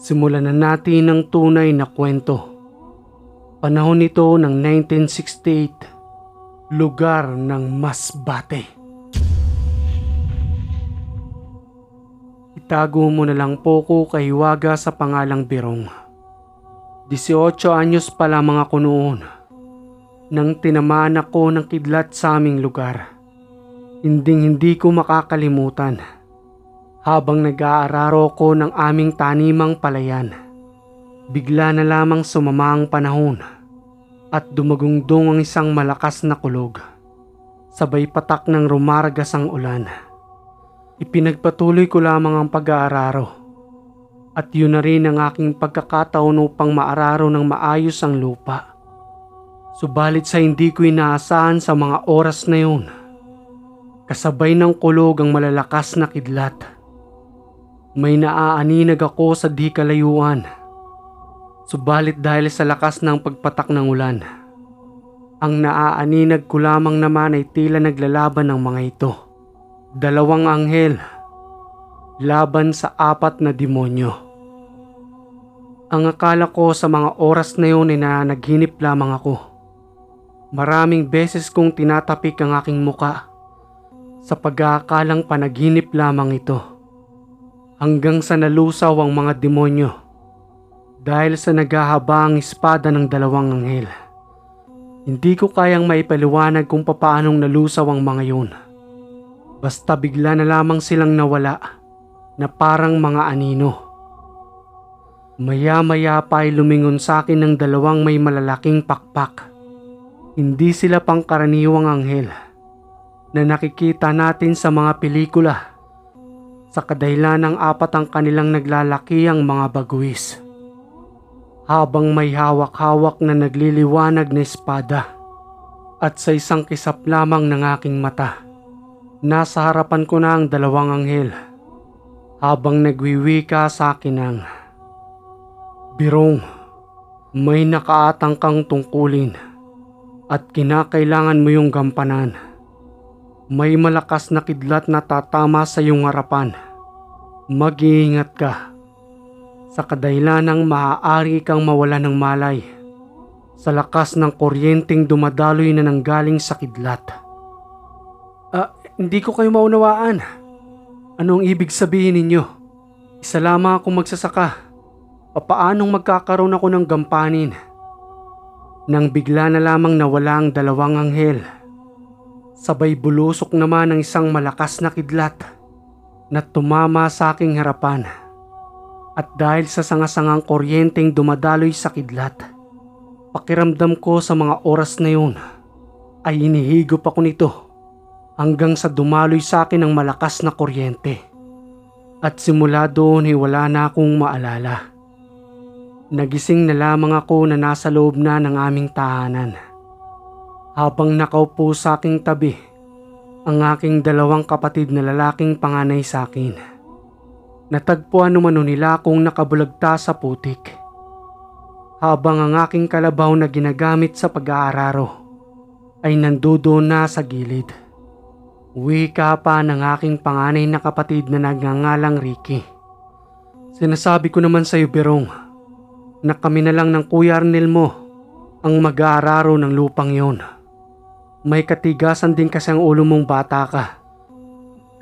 Simulan na natin ang tunay na kwento. Panahon nito ng 1968, lugar ng Masbate. Itago mo na lang po ko kay Hiwaga sa pangalang Birong. 18 anyos pa lamang ako noon nang tinamaan ako ng kidlat sa aming lugar. Hindi ko makakalimutan. Habang nag-aararo ko ng aming tanimang palayan, bigla na lamang sumama ang panahon at dumagungdong ang isang malakas na kulog. Sabay patak ng rumaragas ang ulan. Ipinagpatuloy ko lamang ang pag-aararo at yun na rin ang aking pagkakataon upang maararo ng maayos ang lupa. Subalit sa hindi ko inaasahan sa mga oras na yun, kasabay ng kulog ang malalakas na kidlat. May naaaninag ako sa di kalayuan. Subalit dahil sa lakas ng pagpatak ng ulan, ang naaaninag ko lamang naman ay tila naglalaban ng mga ito. 2 anghel laban sa 4 na demonyo. Ang akala ko sa mga oras na yun ay nanaginip lamang ako. Maraming beses kong tinatapik ang aking muka sa pag-aakalang panaginip lamang ito. Hanggang sa nalusaw ang mga demonyo dahil sa naghahaba ang espada ng 2 anghel. Hindi ko kayang maipaliwanag kung papaanong nalusaw ang mga yun. Basta bigla na lamang silang nawala na parang mga anino. Maya-maya pa ay lumingon sa akin ng 2 may malalaking pakpak. Hindi sila pangkaraniwang anghel na nakikita natin sa mga pelikula. Sa kadahilan ng 4 ang kanilang naglalaki ang mga baguis. Habang may hawak-hawak na nagliliwanag na espada. At sa isang kisap lamang ng aking mata, nasa harapan ko na ang 2 anghel. Habang nagwiwika sa akin ang, "Birong, may nakaatang kang tungkulin at kinakailangan mo yung gampanan. May malakas na kidlat na tatama sa iyong harapan. Mag-iingat ka. Sa kadahilan ng maaari kang mawala ng malay sa lakas ng kuryenteng dumadaloy na nanggaling sa kidlat." Hindi ko kayo maunawaan. Anong ibig sabihin ninyo? Isa lamang akong magsasaka. Papaanong magkakaroon ako ng gampanin? Nang bigla na lamang nawala ang 2 anghel, sabay bulusok naman ng isang malakas na kidlat na tumama sa aking harapan. At dahil sa sangasangang kuryenteng dumadaloy sa kidlat, pakiramdam ko sa mga oras na yun ay inihigop ako nito hanggang sa dumaloy sa akin ang malakas na kuryente. At simula doon ay wala na akong maalala. Nagising na lamang ako na nasa loob na ng aming tahanan. Habang nakaupo sa aking tabi, ang aking 2 kapatid na lalaking panganay sa akin. Natagpuan umano nila akong nakabulagta sa putik. Habang ang aking kalabaw na ginagamit sa pag-aararo ay nandoon na sa gilid. Wika pa ng aking panganay na kapatid na nagngangalang Ricky. "Sinasabi ko naman sa iyo, Birong, na kami na lang ng Kuya Arnel mo ang mag-aararo ng lupang yon. May katigasan din kasi ang ulo mong bata ka.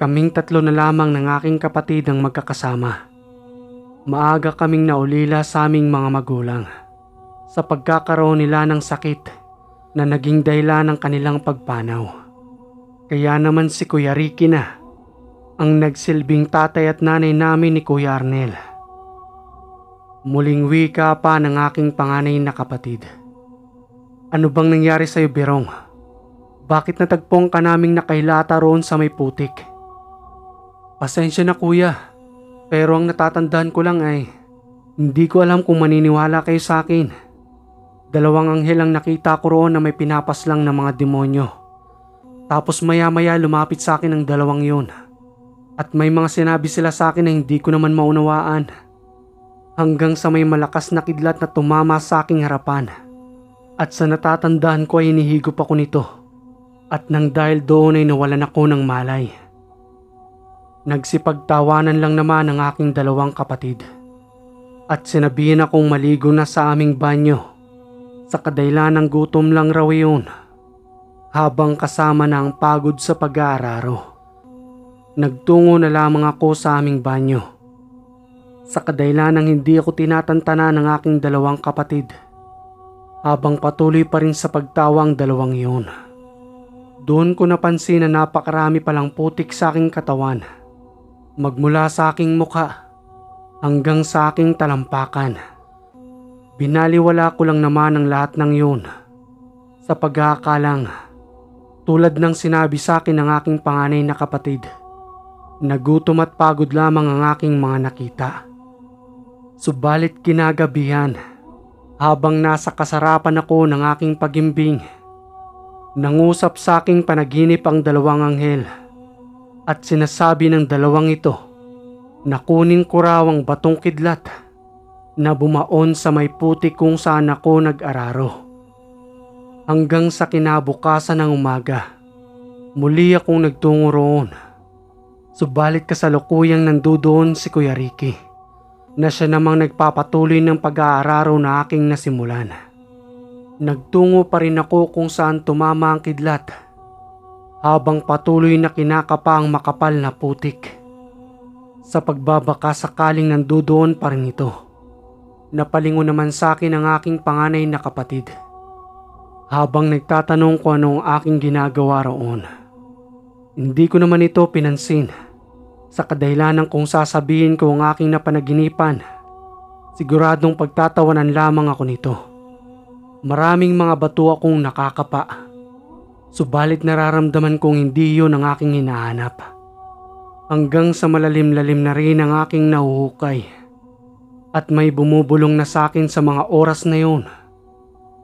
Kaming 3 na lamang ng aking kapatid ang magkakasama. Maaga kaming naulila sa aming mga magulang sa pagkakaroon nila ng sakit na naging dahilan ng kanilang pagpanaw. Kaya naman si Kuya Ricky na ang nagsilbing tatay at nanay namin ni Kuya Arnel." Muling wika pa ng aking panganay na kapatid. "Ano bang nangyari sa iyo, Birong? Bakit natagpong ka naming nakahilata roon sa may putik?" "Pasensya na kuya, pero ang natatandaan ko lang ay hindi ko alam kung maniniwala kayo sa akin. 2 anghel ang nakita ko roon na may pinapaslang ng mga demonyo. Tapos maya-maya lumapit sa akin ang 2 yun. At may mga sinabi sila sa akin na hindi ko naman maunawaan. Hanggang sa may malakas na kidlat na tumama sa aking harapan. At sa natatandaan ko ay hinihigop ako nito. At nang dahil doon ay nawalan ako ng malay. Nagsipagtawanan lang naman ang aking 2 kapatid. at sinabihan akong maligo na sa aming banyo. Sa kadahilan ng gutom lang raw iyon, habang kasama na ang pagod sa pag-aararo. Nagtungo na lamang ako sa aming banyo. Sa kadahilan ng hindi ako tinatantana ng aking dalawang kapatid, habang patuloy pa rin sa pagtawa ang dalawang iyon. Doon ko napansin na napakarami palang putik sa aking katawan, magmula sa aking mukha hanggang sa aking talampakan. Binaliwala ko lang naman ang lahat ng iyon sa pag-aakalang tulad ng sinabi sa akin ng aking panganay na kapatid, nagutom at pagod lamang ang aking mga nakita. Subalit kinagabihan, habang nasa kasarapan ako ng aking pagimbing, nangusap sa aking panaginip ang dalawang anghel at sinasabi ng dalawang ito na kunin ko raw ang batong kidlat na bumaon sa may putik kung saan ako nag-araro. Hanggang sa kinabukasan ng umaga, muli akong nagtungo roon. Subalit kasalukuyang nandoon si Kuya Ricky, na siya namang nagpapatuloy ng pag-aararo na aking nasimulan. Nagtungo pa rin ako kung saan tumama ang kidlat, habang patuloy na kinakapa ang makapal na putik. Sa pagbabaka sakaling nandoon pa rin ito, napalingon naman sa akin ang aking panganay na kapatid, habang nagtatanong ko anong aking ginagawa roon. Hindi ko naman ito pinansin, sa kadahilanan kung sasabihin ko ang aking napanaginipan, siguradong pagtatawanan lamang ako nito. Maraming mga bato akong nakakapa, subalit nararamdaman kong hindi yun ang aking hinahanap. Hanggang sa malalim-lalim na rin ang aking nahuhukay, at may bumubulong na sa akin sa mga oras na yun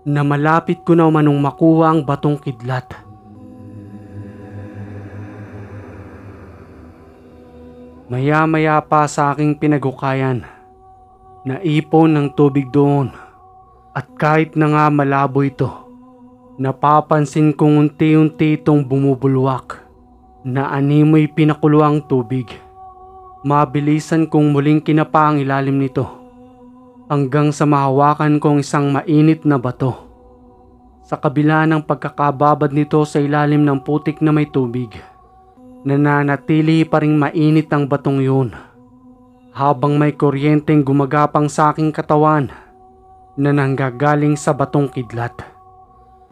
na malapit ko na umanong makuha ang batong kidlat. Maya-maya pa sa aking pinaghukayan, naipon ng tubig doon, at kahit na nga malabo ito, napapansin kong unti-unti itong bumubulwak na animoy pinakulo ang tubig. Mabilisan kong muling kinapa ang ilalim nito hanggang sa mahawakan kong isang mainit na bato. Sa kabila ng pagkakababad nito sa ilalim ng putik na may tubig, nananatili pa ring mainit ang batong yun, habang may kuryenteng gumagapang sa aking katawan na nanggagaling sa batong kidlat.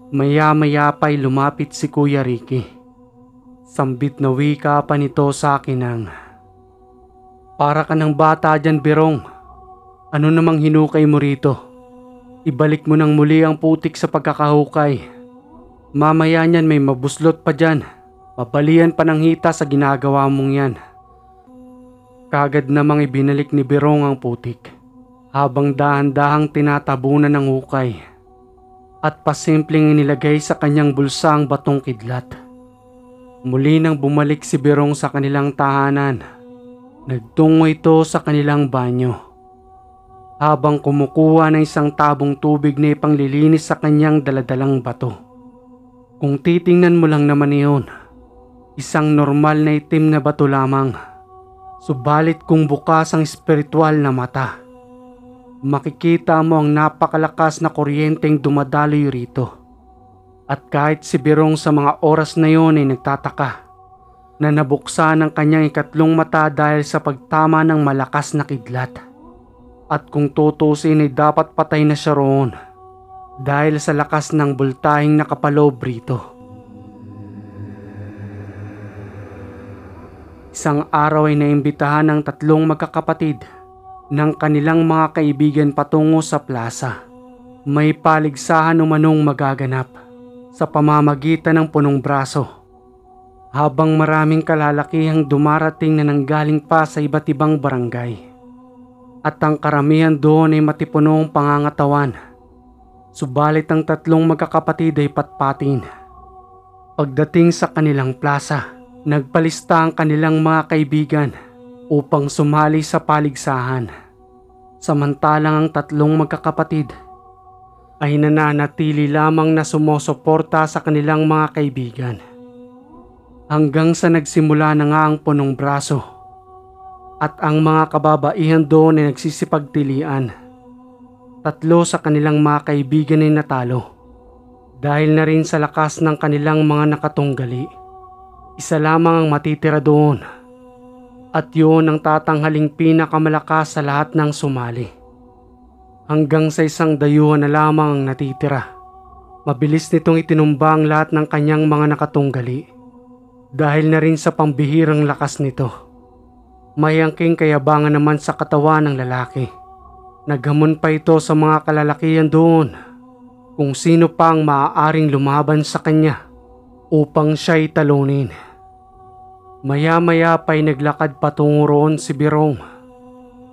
Maya-maya pa'y lumapit si Kuya Ricky. Sambit na wika pa nito sa akin ng, "Para ka ng bata dyan, Berong. Ano namang hinukay mo rito? Ibalik mo nang muli ang putik sa pagkakahukay. Mamaya niyan may mabuslot pa dyan. Mapalian pa ng hita sa ginagawa mong yan." Kagad namang ibinalik ni Berong ang putik, habang dahan-dahang tinatabunan ng hukay, at pasimpleng inilagay sa kanyang bulsa ang batong kidlat. Muli nang bumalik si Berong sa kanilang tahanan, nagtungo ito sa kanilang banyo, habang kumukuha ng isang tabong tubig na ipanglilinis sa kanyang daladalang bato. Kung titingnan mo lang naman iyon, isang normal na itim na bato lamang. Subalit kung bukas ang espiritual na mata, makikita mo ang napakalakas na kuryenteng dumadaloy rito. At kahit si Berong sa mga oras na yon ay nagtataka na nabuksan ang kanyang ikatlong mata dahil sa pagtama ng malakas na kidlat. At kung tutusin ay dapat patay na siya roon dahil sa lakas ng bultahing nakapaloob rito. Isang araw ay naimbitahan ng tatlong magkakapatid ng kanilang mga kaibigan patungo sa plaza. May paligsahan umanong magaganap sa pamamagitan ng punong braso, habang maraming kalalakihang dumarating na nanggaling pa sa iba't ibang barangay. At ang karamihan doon ay matipunong pangangatawan, subalit ang tatlong magkakapatid ay patpatin. Pagdating sa kanilang plaza, nagpalista ang kanilang mga kaibigan upang sumali sa paligsahan. Samantalang ang tatlong magkakapatid ay nananatili lamang na sumusuporta sa kanilang mga kaibigan. Hanggang sa nagsimula na nga ang punong braso, at ang mga kababaihan doon ay nagsisipagtilian. 3 sa kanilang mga kaibigan ay natalo dahil na rin sa lakas ng kanilang mga nakatunggali. Isa lamang ang matitira doon at yun ang tatanghaling pinakamalakas sa lahat ng sumali. Hanggang sa isang dayuhan na lamang ang natitira. Mabilis nitong itinumbang lahat ng kanyang mga nakatunggali dahil na rin sa pambihirang lakas nito. May angking kayabangan naman sa katawan ng lalaki. Naghamon pa ito sa mga kalalakihan doon kung sino pa ang maaaring lumaban sa kanya upang siya'y talunin. Maya-maya pa'y naglakad patungo roon si Berong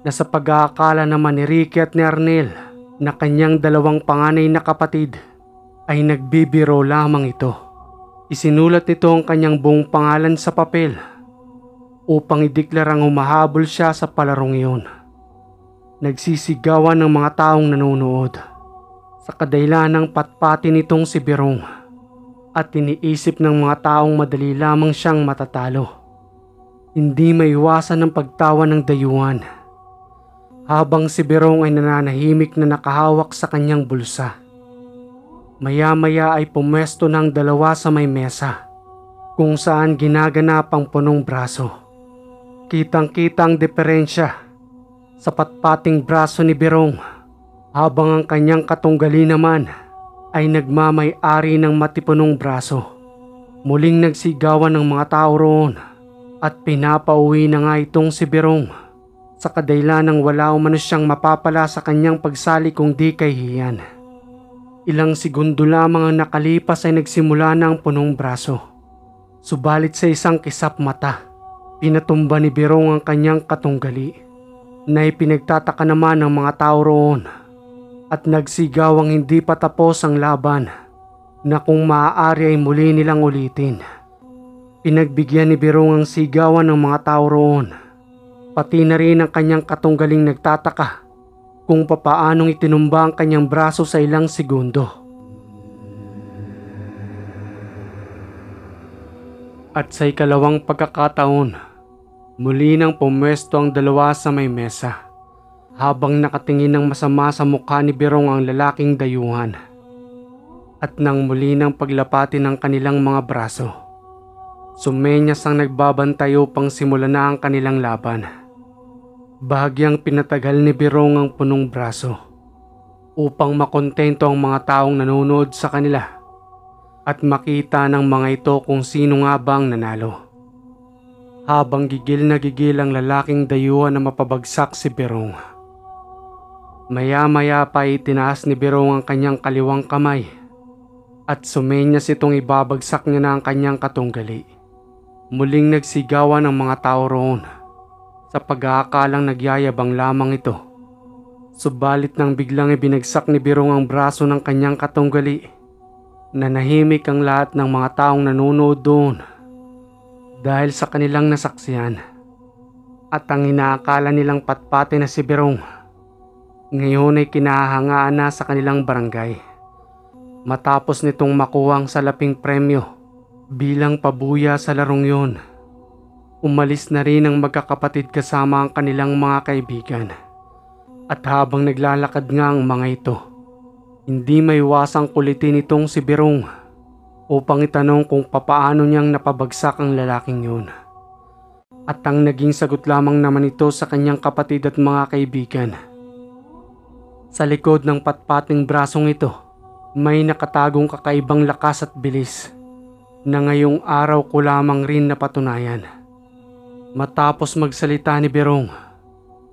na sa pag-aakala naman ni Ricky at ni Arnel na kanyang 2 panganay na kapatid ay nagbibiro lamang ito. Isinulat nito ang kanyang buong pangalan sa papel upang ideklarang humahabol siya sa palarong iyon. Nagsisigawan ng mga taong nanonood sa kadahilan ng patpati nitong si Berong at iniisip ng mga taong madali lamang siyang matatalo. Hindi maiwasan ang pagtawa ng dayuhan habang si Berong ay nananahimik na nakahawak sa kanyang bulsa. Maya-maya ay pumwesto ng 2 sa may mesa kung saan ginaganap ang punong braso. Kitang-kita ang diferensya sa patpating braso ni Berong habang ang kanyang katunggali naman ay nagmamay-ari ng matipunong braso. Muling nagsigawan ng mga tao roon at pinapauwi na nga itong si Berong sa kadahilan ng wala umano siyang mapapala sa kanyang pagsali kung di kay Hian. Ilang segundo lamang ang nakalipas ay nagsimula na ang punong braso. Subalit sa isang kisap mata, pinatumba ni Berong ang kanyang katunggali na ipinagtataka naman ng mga tao roon at nagsigawang hindi pa tapos ang laban na kung maaari ay muli nilang ulitin. Pinagbigyan ni Berong ang sigawan ng mga tao roon, pati na rin ang kanyang katunggaling nagtataka kung papaanong itinumba ang kanyang braso sa ilang segundo. At sa ikalawang pagkakataon, muli nang pumwesto ang 2 sa may mesa habang nakatingin ng masama sa mukha ni Berong ang lalaking dayuhan. At nang muli nang paglapati ng kanilang mga braso, sumenyas ang nagbabantay upang simulan na ang kanilang laban. Bahagyang pinatagal ni Berong ang punong braso upang makontento ang mga taong nanonood sa kanila at makita ng mga ito kung sino nga bang nanalo. Habang gigil na gigil ang lalaking dayuhan na mapabagsak si Berong. Maya-maya pa itinaas ni Berong ang kanyang kaliwang kamay at sumenyas itong ibabagsak niya na ang kanyang katunggali. Muling nagsigawan ang mga tao roon sa pag-aakalang nagyayabang lamang ito. Subalit nang biglang ibinagsak ni Berong ang braso ng kanyang katunggali, nanahimik ang lahat ng mga taong nanonood doon dahil sa kanilang nasaksihan at ang inaakala nilang patpate na si Berong ngayon ay kinahangaan na sa kanilang barangay matapos nitong makuha ang salaping premyo bilang pabuya sa larong yun. Umalis na rin ang magkakapatid kasama ang kanilang mga kaibigan at habang naglalakad nga ang mga ito, hindi maiwasang kulitin itong si Berong upang itanong kung papaano niyang napabagsak ang lalaking yun. At ang naging sagot lamang naman ito sa kanyang kapatid at mga kaibigan. Sa likod ng patpating brasong ito, may nakatagong kakaibang lakas at bilis na ngayong araw ko lamang rin napatunayan. Matapos magsalita ni Berong,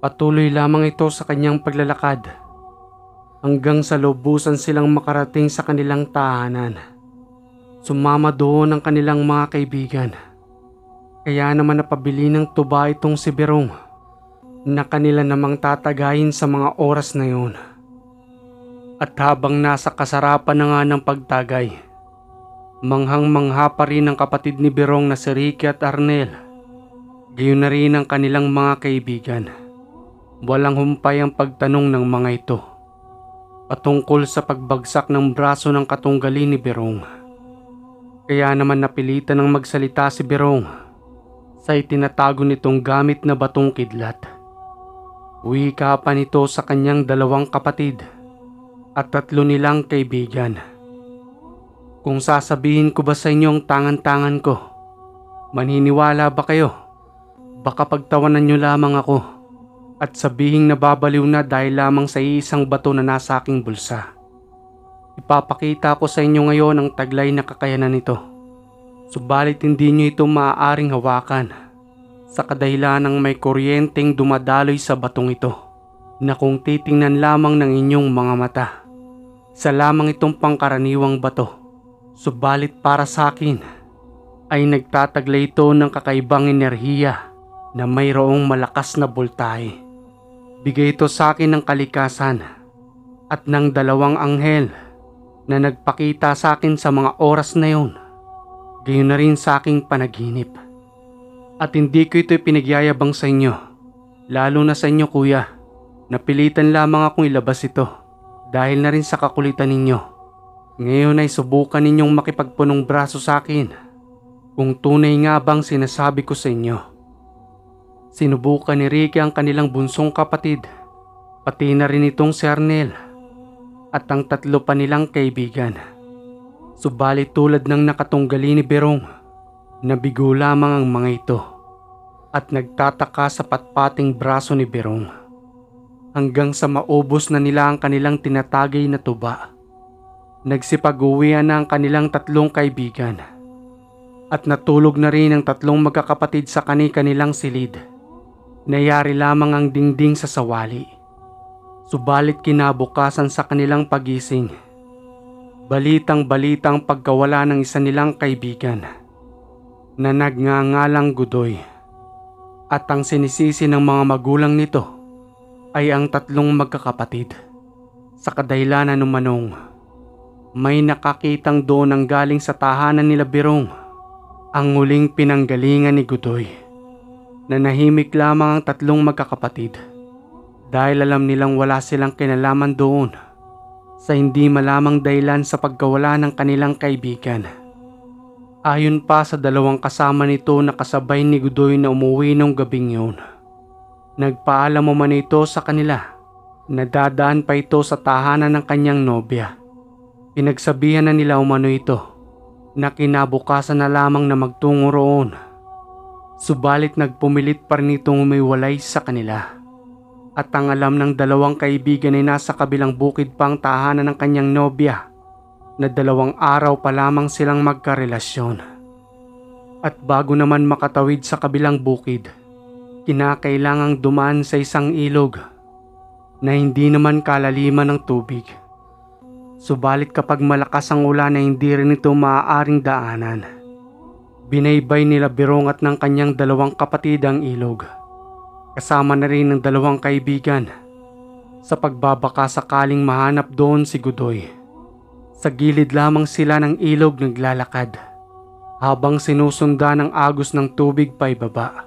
patuloy lamang ito sa kanyang paglalakad hanggang sa lubusan silang makarating sa kanilang tahanan. Sumama doon ang kanilang mga kaibigan. Kaya naman napabili ng tuba itong si Berong na kanila namang tatagayin sa mga oras na yun. At habang nasa kasarapan na nga ng pagtagay, manghang-mangha pa rin ang kapatid ni Berong na si Ricky at Arnel. Gayon na rin ang kanilang mga kaibigan. Walang humpay ang pagtanong ng mga ito patungkol sa pagbagsak ng braso ng katunggali ni Berong. Kaya naman napilitan ng magsalita si Berong. sa itinatago nitong gamit na batong kidlat. Wika pa nito sa kanyang 2 kapatid at 3 nilang kaibigan. Kung sasabihin ko ba sa inyo ang tangan-tangan ko, maniniwala ba kayo? Baka pagtawanan nyo lamang ako at sabihing nababaliw na dahil lamang sa isang bato na nasa aking bulsa. Ipapakita ko sa inyo ngayon ang taglay na kakayanan nito. Subalit hindi nyo ito maaaring hawakan sa kadahilan ng may kuryenteng dumadaloy sa batong ito na kung titingnan lamang ng inyong mga mata. Isa lamang itong pangkaraniwang bato. Subalit para sa akin ay nagtataglay ito ng kakaibang enerhiya na mayroong malakas na boltahe. Bigay ito sa akin ng kalikasan at ng 2 anghel na nagpakita sa akin sa mga oras na yun. Gayon na rin sa aking panaginip. At hindi ko ito pinagyayabang sa inyo, lalo na sa inyo kuya. Napilitan lamang akong ilabas ito dahil na rin sa kakulitan ninyo. Ngayon ay subukan ninyong makipagpunong braso sa akin kung tunay nga bang sinasabi ko sa inyo. Sinubukan ni Ricky ang kanilang bunsong kapatid, pati na rin itong si Arnel at ang 3 pa nilang kaibigan. Subalit tulad ng nakatunggali ni Berong, nabigo lamang ang mga ito at nagtataka sa patpating braso ni Berong hanggang sa maubos na nila ang kanilang tinatagay na tuba. Nagsipag-uwian na ang kanilang 3 kaibigan at natulog na rin ang 3 magkakapatid sa kani-kanilang silid. Nayari lamang ang dingding sa sawali. Subalit kinabukasan sa kanilang pagising, balitang-balitang pagkawala ng isa nilang kaibigan na nagngangalang Godoy. At ang sinisisi ng mga magulang nito ay ang 3 magkakapatid. Sa kadahilanan numanong, may nakakitang doon ang galing sa tahanan nila Berong, ang huling pinanggalingan ni Godoy. Nanahimik lamang ang 3 magkakapatid dahil alam nilang wala silang kinalaman doon sa hindi malamang dahilan sa pagkawala ng kanilang kaibigan. Ayon pa sa 2 kasama nito na kasabay ni Godoy na umuwi nung gabing yun, nagpaalam mo man ito sa kanila na dadaan pa ito sa tahanan ng kanyang nobya. Pinagsabihan na nila umano ito na kinabukasan na lamang na magtungo roon. Subalit nagpumilit pa rin itong umiwalay sa kanila. At ang alam ng 2 kaibigan ay nasa kabilang bukid pa ang tahanan ng kanyang nobya na 2 araw pa lamang silang magkarelasyon. At bago naman makatawid sa kabilang bukid, kinakailangang dumaan sa isang ilog na hindi naman kalaliman ng tubig. Subalit kapag malakas ang ulan ay hindi rin ito maaaring daanan. Binaybay nila Berong at ng kanyang 2 kapatid ang ilog, kasama na rin ng 2 kaibigan, sa pagbabaka sakaling mahanap doon si Godoy. Sa gilid lamang sila ng ilog naglalakad, habang sinusundan ng agos ng tubig pa ibaba,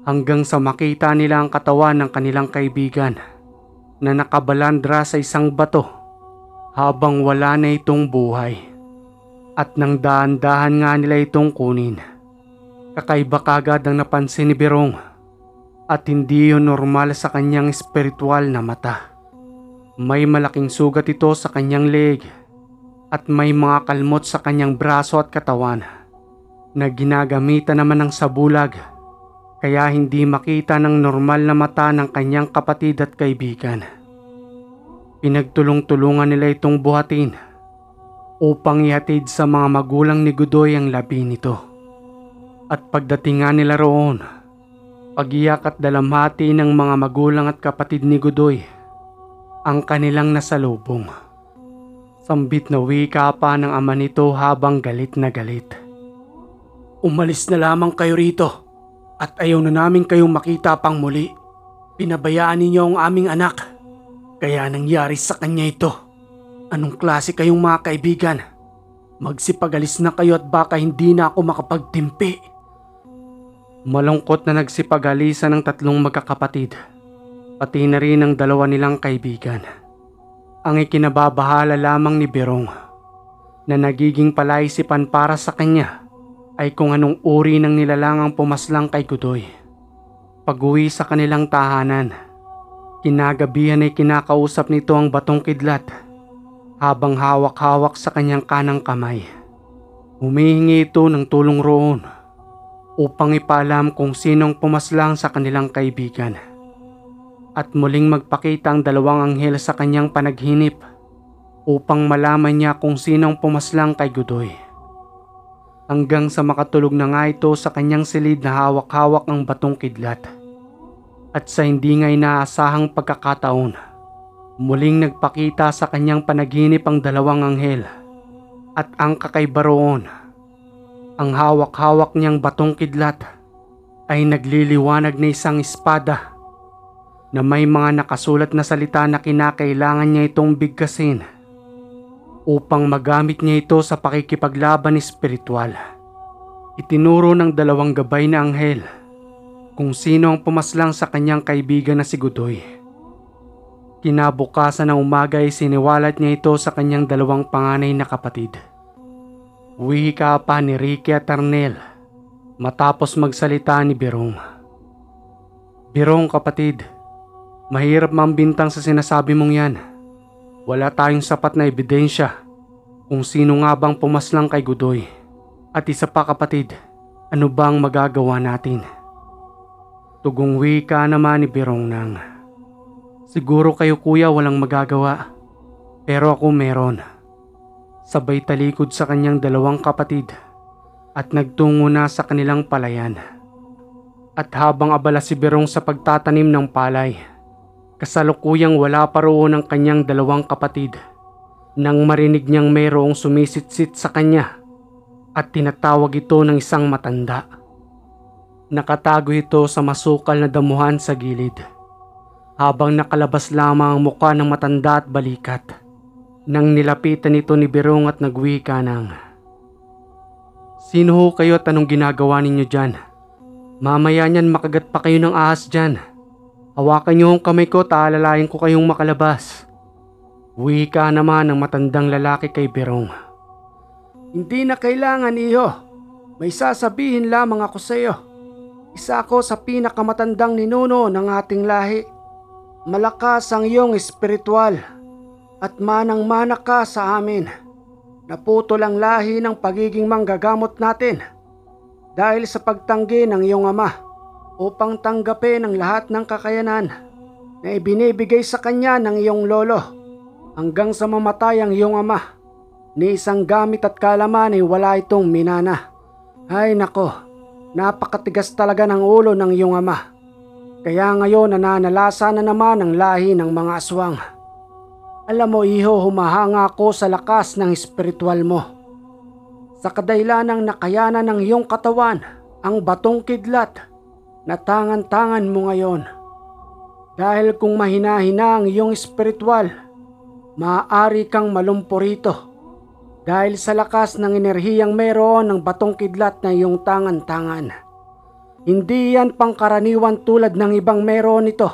hanggang sa makita nila ang katawan ng kanilang kaibigan na nakabalandra sa isang bato habang wala na itong buhay. At nang dahan-dahan nga nila itong kunin, kakaiba kagad ang napansin ni Berong at hindi yun normal sa kanyang espiritual na mata. May malaking sugat ito sa kanyang leeg at may mga kalmot sa kanyang braso at katawan na ginagamitan naman ng sabulag, kaya hindi makita ng normal na mata ng kanyang kapatid at kaibigan. Pinagtulong-tulungan nila itong buhatin upang ihatid sa mga magulang ni Godoy ang labi nito. At pagdating nga nila roon, pag-iyak at dalamhati ng mga magulang at kapatid ni Godoy ang kanilang nasalubong. Sambit na wika pa ng ama nito habang galit na galit. Umalis na lamang kayo rito at ayaw na namin kayong makita pang muli. Pinabayaan ninyo ang aming anak. Kaya nangyari sa kanya ito. Anong klase kayong mga kaibigan? Magsipagalis na kayo at baka hindi na ako makapagtimpi. Malungkot na nagsipagalisan ng 3 magkakapatid, pati na rin ang 2 nilang kaibigan. Ang ikinababahala lamang ni Berong na nagiging palaisipan para sa kanya ay kung anong uri ng nilalangang pumaslang kay Godoy. Pag-uwi sa kanilang tahanan, kinagabihan ay kinakausap nito ang batong kidlat habang hawak-hawak sa kanyang kanang kamay. Humihingi ito ng tulong roon upang ipaalam kung sinong pumaslang sa kanilang kaibigan. At muling magpakita ang dalawang anghel sa kanyang panaginip upang malaman niya kung sinong pumaslang kay Godoy. Hanggang sa makatulog na nga ito sa kanyang silid na hawak-hawak ang batong kidlat. At sa hindi nga inaasahang pagkakataon, muling nagpakita sa kanyang panaginip ang dalawang anghel. At ang kakaiba roon, ang hawak-hawak niyang batong kidlat ay nagliliwanag na isang espada na may mga nakasulat na salita na kinakailangan niya itong bigkasin upang magamit niya ito sa pakikipaglaban espiritual. Itinuro ng dalawang gabay na anghel kung sino ang pumaslang sa kanyang kaibigan na si Godoy. Kinabukasan ng umaga ay siniwalat niya ito sa kanyang dalawang panganay na kapatid. Wika pa ni Ricky at Arnel matapos magsalita ni Berong. Berong kapatid, mahirap mambintang sa sinasabi mong yan. Wala tayong sapat na ebidensya kung sino nga bang pumaslang kay Godoy. At isa pa kapatid, ano bang magagawa natin? Tugong wika naman ni Berong nang, siguro kayo kuya walang magagawa, pero ako meron. Sabay talikod sa kanyang dalawang kapatid at nagtungo na sa kanilang palayan. At habang abala si Berong sa pagtatanim ng palay, kasalukuyang wala pa roon ang kanyang dalawang kapatid nang marinig niyang mayroong sumisitsit sa kanya at tinatawag ito ng isang matanda. Nakatago ito sa masukal na damuhan sa gilid habang nakalabas lamang ang mukha ng matanda at balikat. Nang nilapitan ito ni Berong at nagwika ng, sino ho kayo at anong ginagawa ninyo dyan? Mamaya niyan makagat pa kayo ng ahas dyan. Hawakan niyo ang kamay ko, taalalayan ko kayong makalabas. Wika naman ng matandang lalaki kay Berong. Hindi na kailangan iho. May sasabihin lamang ako sa iyo. Isa ako sa pinakamatandang ninuno ng ating lahi. Malakas ang iyong espiritual at manang-mana ka sa amin. Naputol ang lahi ng pagiging manggagamot natin dahil sa pagtanggi ng iyong ama upang tanggapin ang lahat ng kakayanan na ibinibigay sa kanya ng iyong lolo hanggang sa mamatay ang iyong ama. Ni isang gamit at kalaman ay wala itong minana. Ay nako, napakatigas talaga ng ulo ng iyong ama. Kaya ngayon nananalasa na naman ang lahi ng mga aswang. Alam mo iho, humahanga ako sa lakas ng espiritual mo. Sa kadailanang nakayanan ng iyong katawan, ang batong kidlat na tangan-tangan mo ngayon. Dahil kung mahina-hina ang iyong espiritual, maaari kang malumporito. Dahil sa lakas ng enerhiyang meron ng batong kidlat na iyong tangan-tangan. Hindi yan pangkaraniwan tulad ng ibang meron ito.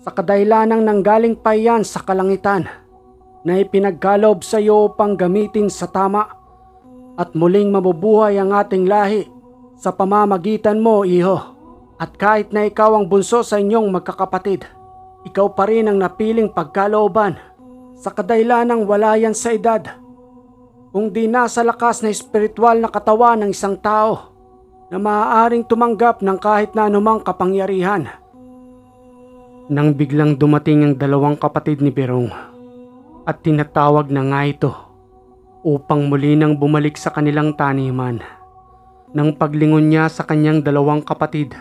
Sa kadailanang nanggaling pa yan sa kalangitan na ipinagkaloob sa iyo upang gamitin sa tama at muling mabubuhay ang ating lahi sa pamamagitan mo, iho. At kahit na ikaw ang bunso sa inyong magkakapatid, ikaw pa rin ang napiling pagkalooban sa kadailanang wala yan sa edad, kung di nasa lakas na espiritual na katawan ng isang tao na maaaring tumanggap ng kahit na anumang kapangyarihan. Nang biglang dumating ang dalawang kapatid ni Berong at tinatawag na nga ito upang muli nang bumalik sa kanilang taniman. Nang paglingon niya sa kanyang dalawang kapatid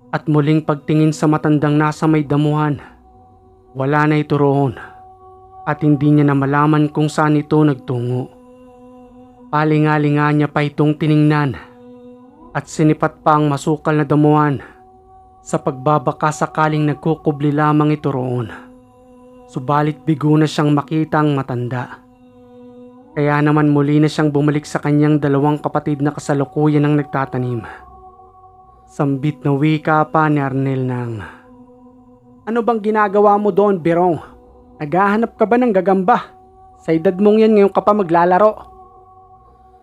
at muling pagtingin sa matandang nasa may damuhan, wala na ito roon at hindi niya na malaman kung saan ito nagtungo. Palingalinga niya pa itong tiningnan at sinipat pa ang masukal na damuhan sa pagbabaka sakaling nagkukubli lamang ito roon. Subalit bigo na siyang makita ang matanda. Kaya naman muli na siyang bumalik sa kanyang dalawang kapatid na kasalukuyan ng nagtatanim. Sambit na wika pa ni Arnel ng, ano bang ginagawa mo doon, Berong? Naghahanap ka ba ng gagamba? Sa edad mong yan ngayon ka pa maglalaro.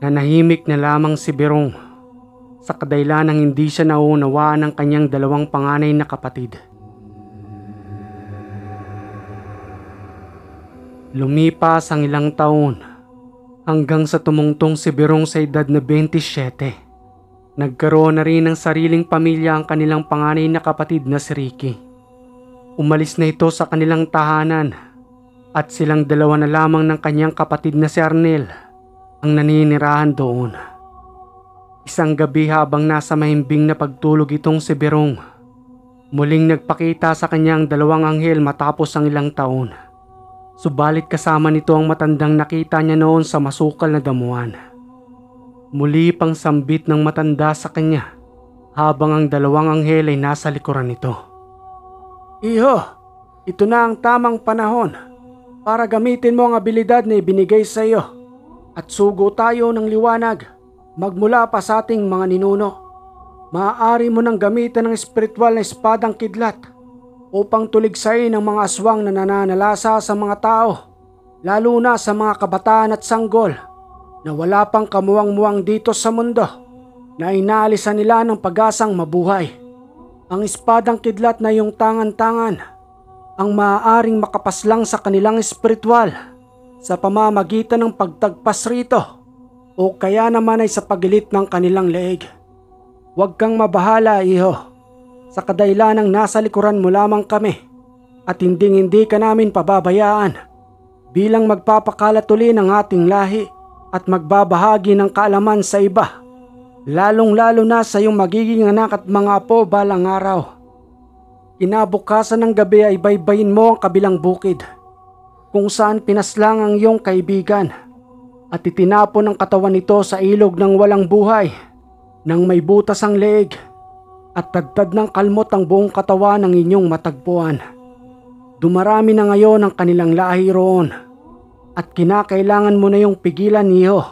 Nanahimik na lamang si Berong sa kadahilanang hindi siya naunawaan ng kanyang dalawang panganay na kapatid. Lumipas ang ilang taon hanggang sa tumungtong si Berong sa edad na 27. Nagkaroon na rin ng sariling pamilya ang kanilang panganay na kapatid na si Ricky. Umalis na ito sa kanilang tahanan at silang dalawa na lamang ng kanyang kapatid na si Arnel ang naninirahan doon. Isang gabi habang nasa mahimbing na pagtulog itong si Berong, muling nagpakita sa kanyang dalawang anghel matapos ang ilang taon. Subalit kasama nito ang matandang nakita niya noon sa masukal na damuhan. Muli pang sambit ng matanda sa kanya habang ang dalawang anghel ay nasa likuran nito. "Iho, ito na ang tamang panahon para gamitin mo ang abilidad na ibinigay sa iyo at sugo tayo ng liwanag magmula pa sa ating mga ninuno. Maaari mo nang gamitin ang espiritual na espadang kidlat upang tuligsain ang mga aswang na nananalasa sa mga tao, lalo na sa mga kabataan at sanggol na wala pang kamuwang-muwang dito sa mundo na inaalisan nila ng pag-asang mabuhay. Ang espadang kidlat na iyong tangan-tangan ang maaaring makapaslang sa kanilang espiritual sa pamamagitan ng pagtagpas rito o kaya naman ay sa pagilit ng kanilang leeg. Huwag kang mabahala, iho, sa kadahilanang nasa likuran mo lamang kami at hindi ka namin pababayaan bilang magpapakalat uli ng ating lahi at magbabahagi ng kaalaman sa iba, lalong-lalo na sa iyong magiging anak at mga apo balang araw. Kinabukasan ng gabi ay baybayin mo ang kabilang bukid kung saan pinaslang ang iyong kaibigan at itinapon ang katawan nito sa ilog ng walang buhay nang may butas ang leeg at tadtad ng kalmot ang buong katawan ng inyong matagpuan. Dumarami na ngayon ang kanilang lahi roon at kinakailangan mo na yung pigilan niyo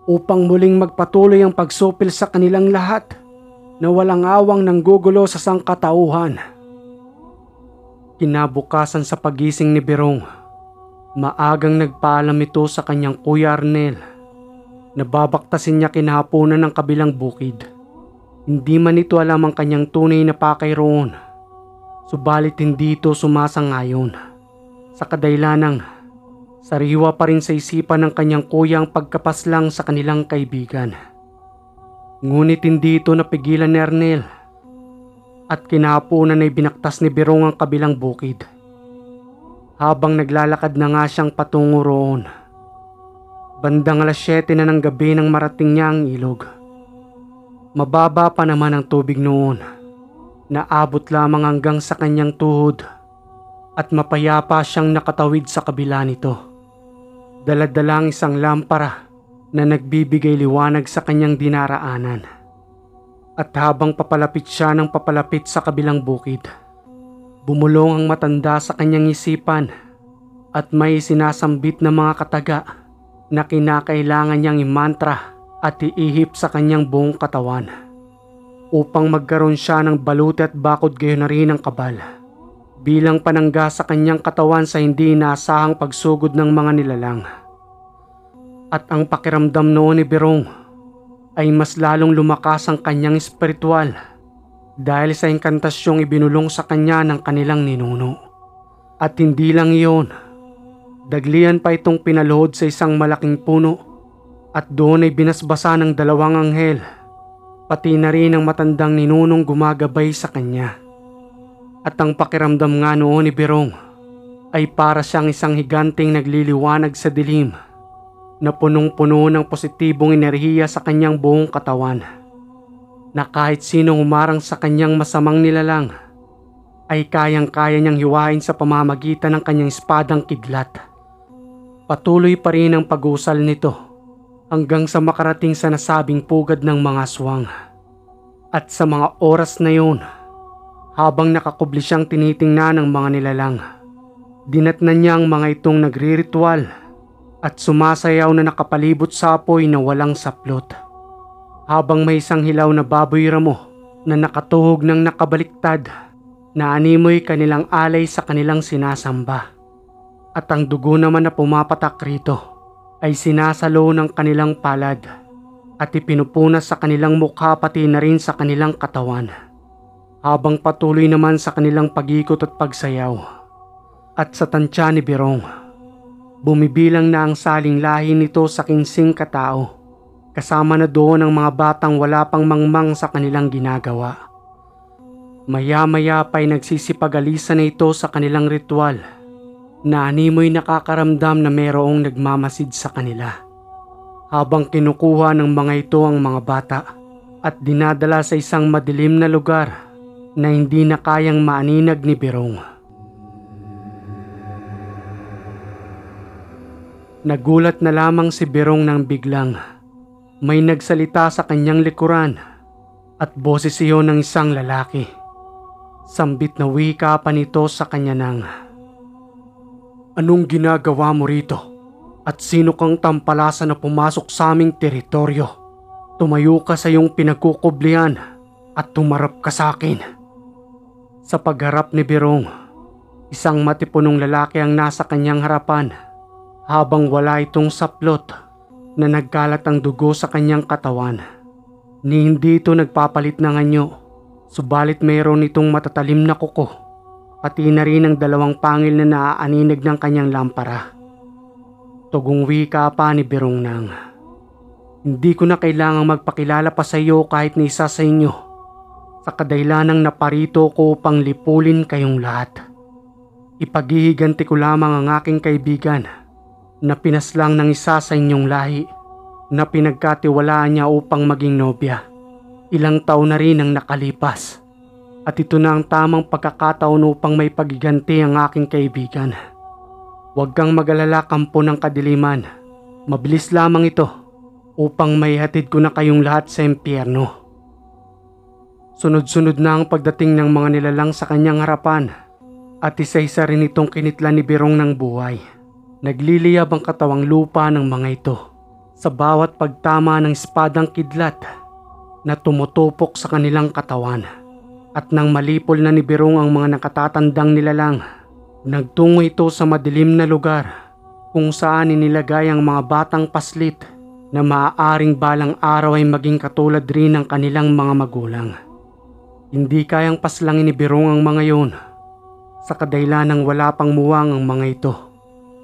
upang muling magpatuloy ang pagsupil sa kanilang lahat na walang awang nanggugulo sa sangkatauhan." Kinabukasan sa pagising ni Berong, maagang nagpaalam ito sa kanyang kuya Arnel na babaktasin niya kinahaponan ng kabilang bukid. Hindi man ito alam ang kanyang tunay na pakay roon, subalit hindi ito sumasangayon sa kadahilanang sariwa pa rin sa isipan ng kanyang kuya ang pagkapaslang sa kanilang kaibigan. Ngunit hindi ito napigilan ni Arnel at kinahaponan ay binaktas ni Berong ang kabilang bukid. Habang naglalakad na nga siyang patungo roon, bandang 7:00 na ng gabi nang marating niya ang ilog. Mababa pa naman ang tubig noon, naabot lamang hanggang sa kanyang tuhod at mapayapa siyang nakatawid sa kabila nito. Dala-dalang isang lampara na nagbibigay liwanag sa kanyang dinaraanan. At habang papalapit siya ng papalapit sa kabilang bukid, bumulong ang matanda sa kanyang isipan at may sinasambit na mga kataga na kinakailangan niyang imantra at iihip sa kanyang buong katawan upang magkaroon siya ng baluti at bakod gayon na rin ng kabal bilang panangga sa kanyang katawan sa hindi inaasahang pagsugod ng mga nilalang. At ang pakiramdam noon ni Berong ay mas lalong lumakas ang kanyang espiritual dahil sa inkantasyong ibinulong sa kanya ng kanilang ninuno. At hindi lang iyon, daglian pa itong pinaluhod sa isang malaking puno at doon ay binasbasa ng dalawang anghel, pati na rin ang matandang ninunong gumagabay sa kanya. At ang pakiramdam nga noon ni Berong ay para siyang isang higanteng nagliliwanag sa dilim na punong-puno ng positibong enerhiya sa kanyang buong katawan, na kahit sinong umarang sa kanyang masamang nilalang ay kayang-kaya niyang hiwain sa pamamagitan ng kanyang espadang kidlat. Patuloy pa rin ang pag-uusal nito hanggang sa makarating sa nasabing pugad ng mga aswang. At sa mga oras na yun, habang nakakubli siyang tinitingnan ng mga nilalang, dinatnan niya ang mga itong nagriritual at sumasayaw na nakapalibot sa apoy na walang saplot. Habang may isang hilaw na baboy ramo na nakatuhog ng nakabaliktad na animoy kanilang alay sa kanilang sinasamba. At ang dugo naman na pumapatak rito ay sinasalo ng kanilang palad at ipinupunas sa kanilang mukha pati na rin sa kanilang katawan. Habang patuloy naman sa kanilang pag-ikot at pagsayaw. At sa tansya ni Berong, bumibilang na ang saling lahi nito sa 15 katao. Kasama na doon ang mga batang wala pang mangmang sa kanilang ginagawa. Maya-maya pa'y nagsisipag-alisan na ito sa kanilang ritual na animoy nakakaramdam na mayroong nagmamasid sa kanila. Habang kinukuha ng mga ito ang mga bata at dinadala sa isang madilim na lugar na hindi na kayang maaninag ni Berong. Nagulat na lamang si Berong nang biglang may nagsalita sa kanyang likuran at boses iyon ng isang lalaki. Sambit na wika pa nito sa kanya nang, "Anong ginagawa mo rito? At sino kang tampalasan na pumasok sa aming teritoryo? Tumayo ka sa iyong pinagkukublihan at tumarap ka sa akin." Sa pagharap ni Berong, isang matipunong lalaki ang nasa kanyang harapan habang wala itong saplot na nagkalat ang dugo sa kanyang katawan. Ni hindi ito nagpapalit ng anyo, subalit mayroon itong matatalim na kuko, pati na rin ang 2 pangil na naaaninag ng kanyang lampara. Tugong wika pa ni Berong nang, "Hindi ko na kailangang magpakilala pa sa iyo kahit na isa sa inyo. Sa kadahilanang naparito ko upang lipulin kayong lahat. Ipaghihiganti ko lamang ang aking kaibigan na pinaslang ng isa sa inyong lahi na pinagkatiwalaan niya upang maging nobya. Ilang taon na rin ang nakalipas at ito na ang tamang pagkakataon upang may paghiganti ang aking kaibigan. Huwag kang mag-alala, kampo ng kadiliman. Mabilis lamang ito upang maihatid ko na kayong lahat sa impyerno." Sunod-sunod na ang pagdating ng mga nilalang sa kanyang harapan at isa-isa rin itong kinitlan ni Berong ng buhay. Nagliliyab ang katawang lupa ng mga ito sa bawat pagtama ng espadang kidlat na tumutupok sa kanilang katawan. At nang malipol na ni Berong ang mga nakatatandang nilalang, nagtungo ito sa madilim na lugar kung saan inilagay ang mga batang paslit na maaaring balang araw ay maging katulad rin ng kanilang mga magulang. Hindi kayang paslangin ni Berong ang mga yon sa kadahilanang wala pang muwang ang mga ito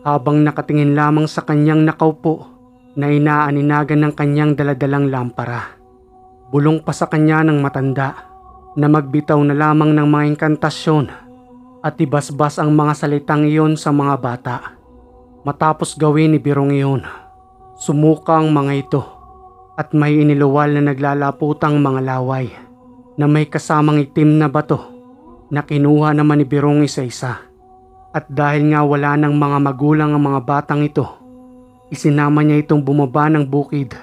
habang nakatingin lamang sa kanyang nakaupo na inaaninagan ng kanyang daladalang lampara. Bulong pa sa kanya ng matanda na magbitaw na lamang ng mga inkantasyon at ibasbas ang mga salitang iyon sa mga bata. Matapos gawin ni Berong iyon, sumuka ang mga ito at may iniluwal na naglalaputang mga laway na may kasamang itim na bato na kinuha naman ni Berong isa-isa. At dahil nga wala ng mga magulang ang mga batang ito, isinama niya itong bumaba ng bukid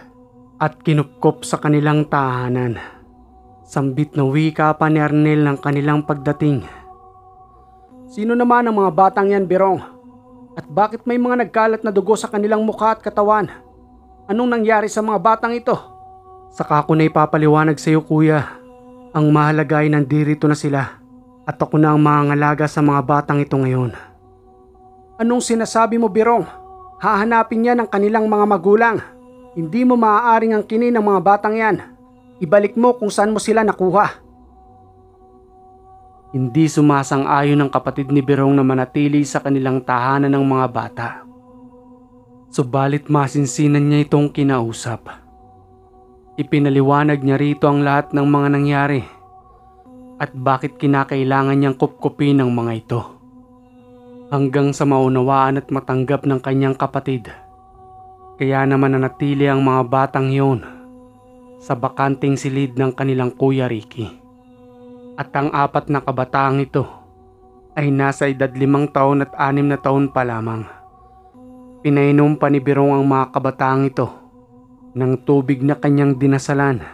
at kinupkop sa kanilang tahanan. Sambit na wika pa ni Arnel ng kanilang pagdating. "Sino naman ang mga batang yan, Berong? At bakit may mga nagkalat na dugo sa kanilang mukha at katawan? Anong nangyari sa mga batang ito?" "Saka ko na ipapaliwanag sa iyo, kuya. Ang mahalaga ay nandirito na sila at ako na ang mangangalaga sa mga batang ito ngayon." "Anong sinasabi mo, Berong? Hahanapin niya ng kanilang mga magulang. Hindi mo maaaring angkinin ng mga batang yan. Ibalik mo kung saan mo sila nakuha." Hindi sumasang-ayon ang kapatid ni Berong na manatili sa kanilang tahanan ng mga bata. Subalit masinsinan niya itong kinausap. Ipinaliwanag niya rito ang lahat ng mga nangyari at bakit kinakailangan niyang kupkupin ang mga ito. Hanggang sa maunawaan at matanggap ng kanyang kapatid. Kaya naman nanatili ang mga batang iyon sa bakanting silid ng kanilang kuya Ricky. At ang 4 na kabataang ito ay nasa edad 5 taon at 6 na taon pa lamang. Pinainom pa ni Berong ang mga kabataang ito ng tubig na kanyang dinasalan,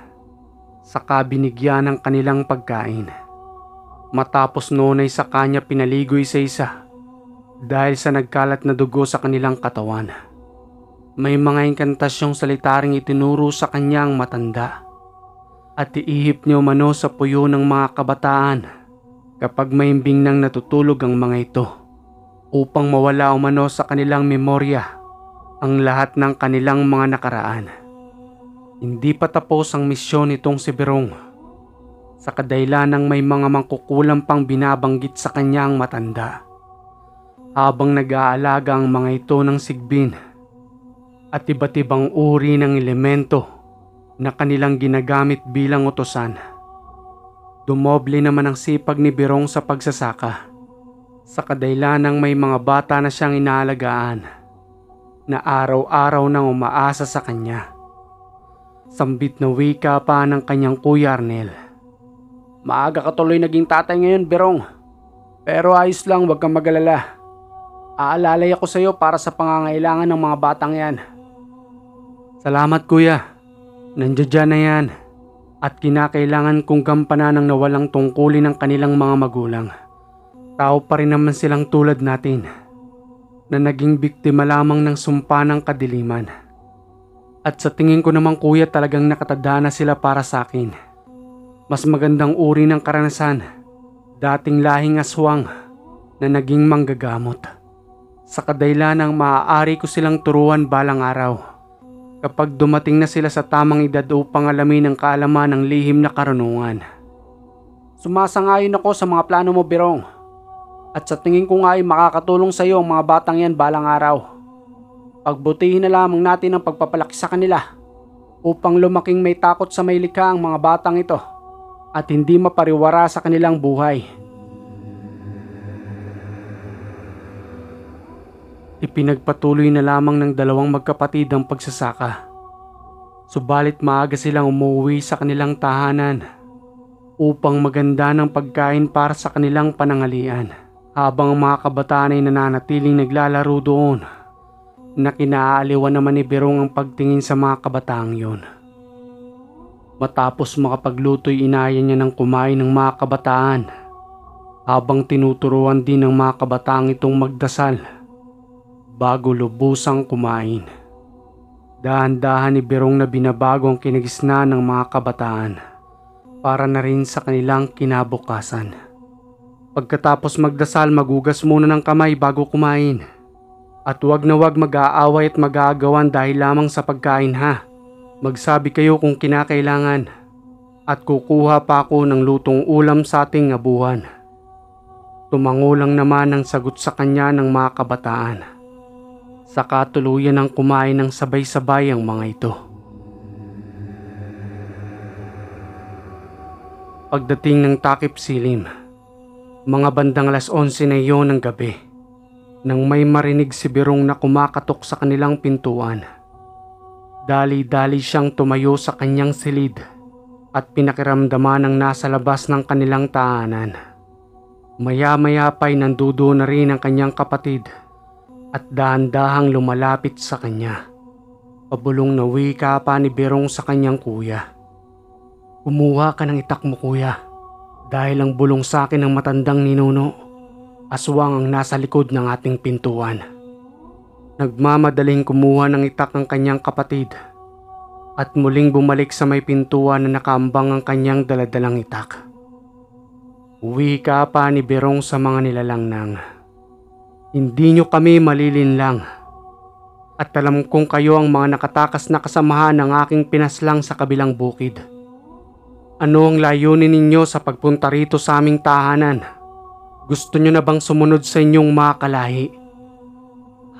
saka binigyan ng kanilang pagkain. Matapos noon ay sa kanya pinaligo isa-isa dahil sa nagkalat na dugo sa kanilang katawan. May mga inkantasyong salitaring itinuro sa kanyang matanda at iihip niya umano sa puyo ng mga kabataan kapag maimbing nang natutulog ang mga ito upang mawala umano sa kanilang memorya ang lahat ng kanilang mga nakaraan. Hindi pa tapos ang misyon nitong si Berong. Sa kadahilanang may mga mangkukulam pang binabanggit sa kanyang matanda. Habang nag-aalaga ang mga ito ng sigbin at iba't ibang uri ng elemento na kanilang ginagamit bilang utusan. Dumoble naman ang sipag ni Berong sa pagsasaka. Sa kadahilanang may mga bata na siyang inaalagaan na araw-araw nang umaasa sa kanya. Sambit na wika pa ng kanyang Kuya Arnel. Maaga ka tuloy naging tatay ngayon, Berong. Pero ayos lang, huwag kang mag-alala. Aalalay ako sa iyo para sa pangangailangan ng mga batang yan. Salamat kuya. Nandiyan na yan. At kinakailangan kong gampanan ng nawalang tungkulin ng kanilang mga magulang. Tao pa rin naman silang tulad natin na naging biktima lamang ng sumpa ng kadiliman. At sa tingin ko naman kuya talagang nakatadhana sila para sa akin. Mas magandang uri ng karanasan, dating lahing aswang na naging manggagamot. Sa kadahilanang maaari ko silang turuan balang araw kapag dumating na sila sa tamang edad upang alamin ang kaalaman ng lihim na karunungan. Sumasangayon ako sa mga plano mo, Berong. At sa tingin ko nga ay makakatulong sa iyo ang mga batang yan balang araw. Pagbutihin na lamang natin ang pagpapalaki sa kanila upang lumaking may takot sa may likha ang mga batang ito at hindi mapariwara sa kanilang buhay. Ipinagpatuloy na lamang ng dalawang magkapatid ang pagsasaka. Subalit maaga silang umuwi sa kanilang tahanan upang maganda ng pagkain para sa kanilang panangalian. Habang ang mga kabataan ay nananatiling naglalaro doon, na kinaaliwan naman ni Berong ang pagtingin sa mga kabataang yon. Matapos makapagluto'y inaya niya ng kumain ng mga kabataan habang tinuturuan din ng mga kabataang itong magdasal bago lubusang kumain. Dahan-dahan ni Berong na binabago ang kinagisnan ng mga kabataan para na rin sa kanilang kinabukasan. Pagkatapos magdasal, magugas muna ng kamay bago kumain. At wag na wag mag-aaway at mag-aagawan dahil lamang sa pagkain ha. Magsabi kayo kung kinakailangan at kukuha pa ako ng lutong ulam sa ating abuhan. Tumango lang naman ang sagot sa kanya ng mga kabataan. Saka tuluyan ng kumain ng sabay-sabay ang mga ito. Pagdating ng takip silim, mga bandang 11:00 na iyon ng gabi, nang may marinig si Berong na kumakatok sa kanilang pintuan. Dali-dali siyang tumayo sa kanyang silid at pinakiramdaman ang nasa labas ng kanilang tahanan. Maya-maya pa'y nandudo na rin ang kanyang kapatid at dahan-dahang lumalapit sa kanya. Pabulong na wika pa ni Berong sa kanyang kuya. Kumuha ka ng itak mo kuya, dahil ang bulong sa akin ng matandang ninuno, aswang ang nasa likod ng ating pintuan. Nagmamadaling kumuha ng itak ang kanyang kapatid at muling bumalik sa may pintuan na nakaambang ang kanyang daladalang itak. Wika pa ni Berong sa mga nilalangnang. Hindi nyo kami malilinlang at alam kong kayo ang mga nakatakas na kasamahan ng aking pinaslang sa kabilang bukid. Ano ang layunin ninyo sa pagpunta rito sa aming tahanan? Gusto nyo na bang sumunod sa inyong mga kalahi?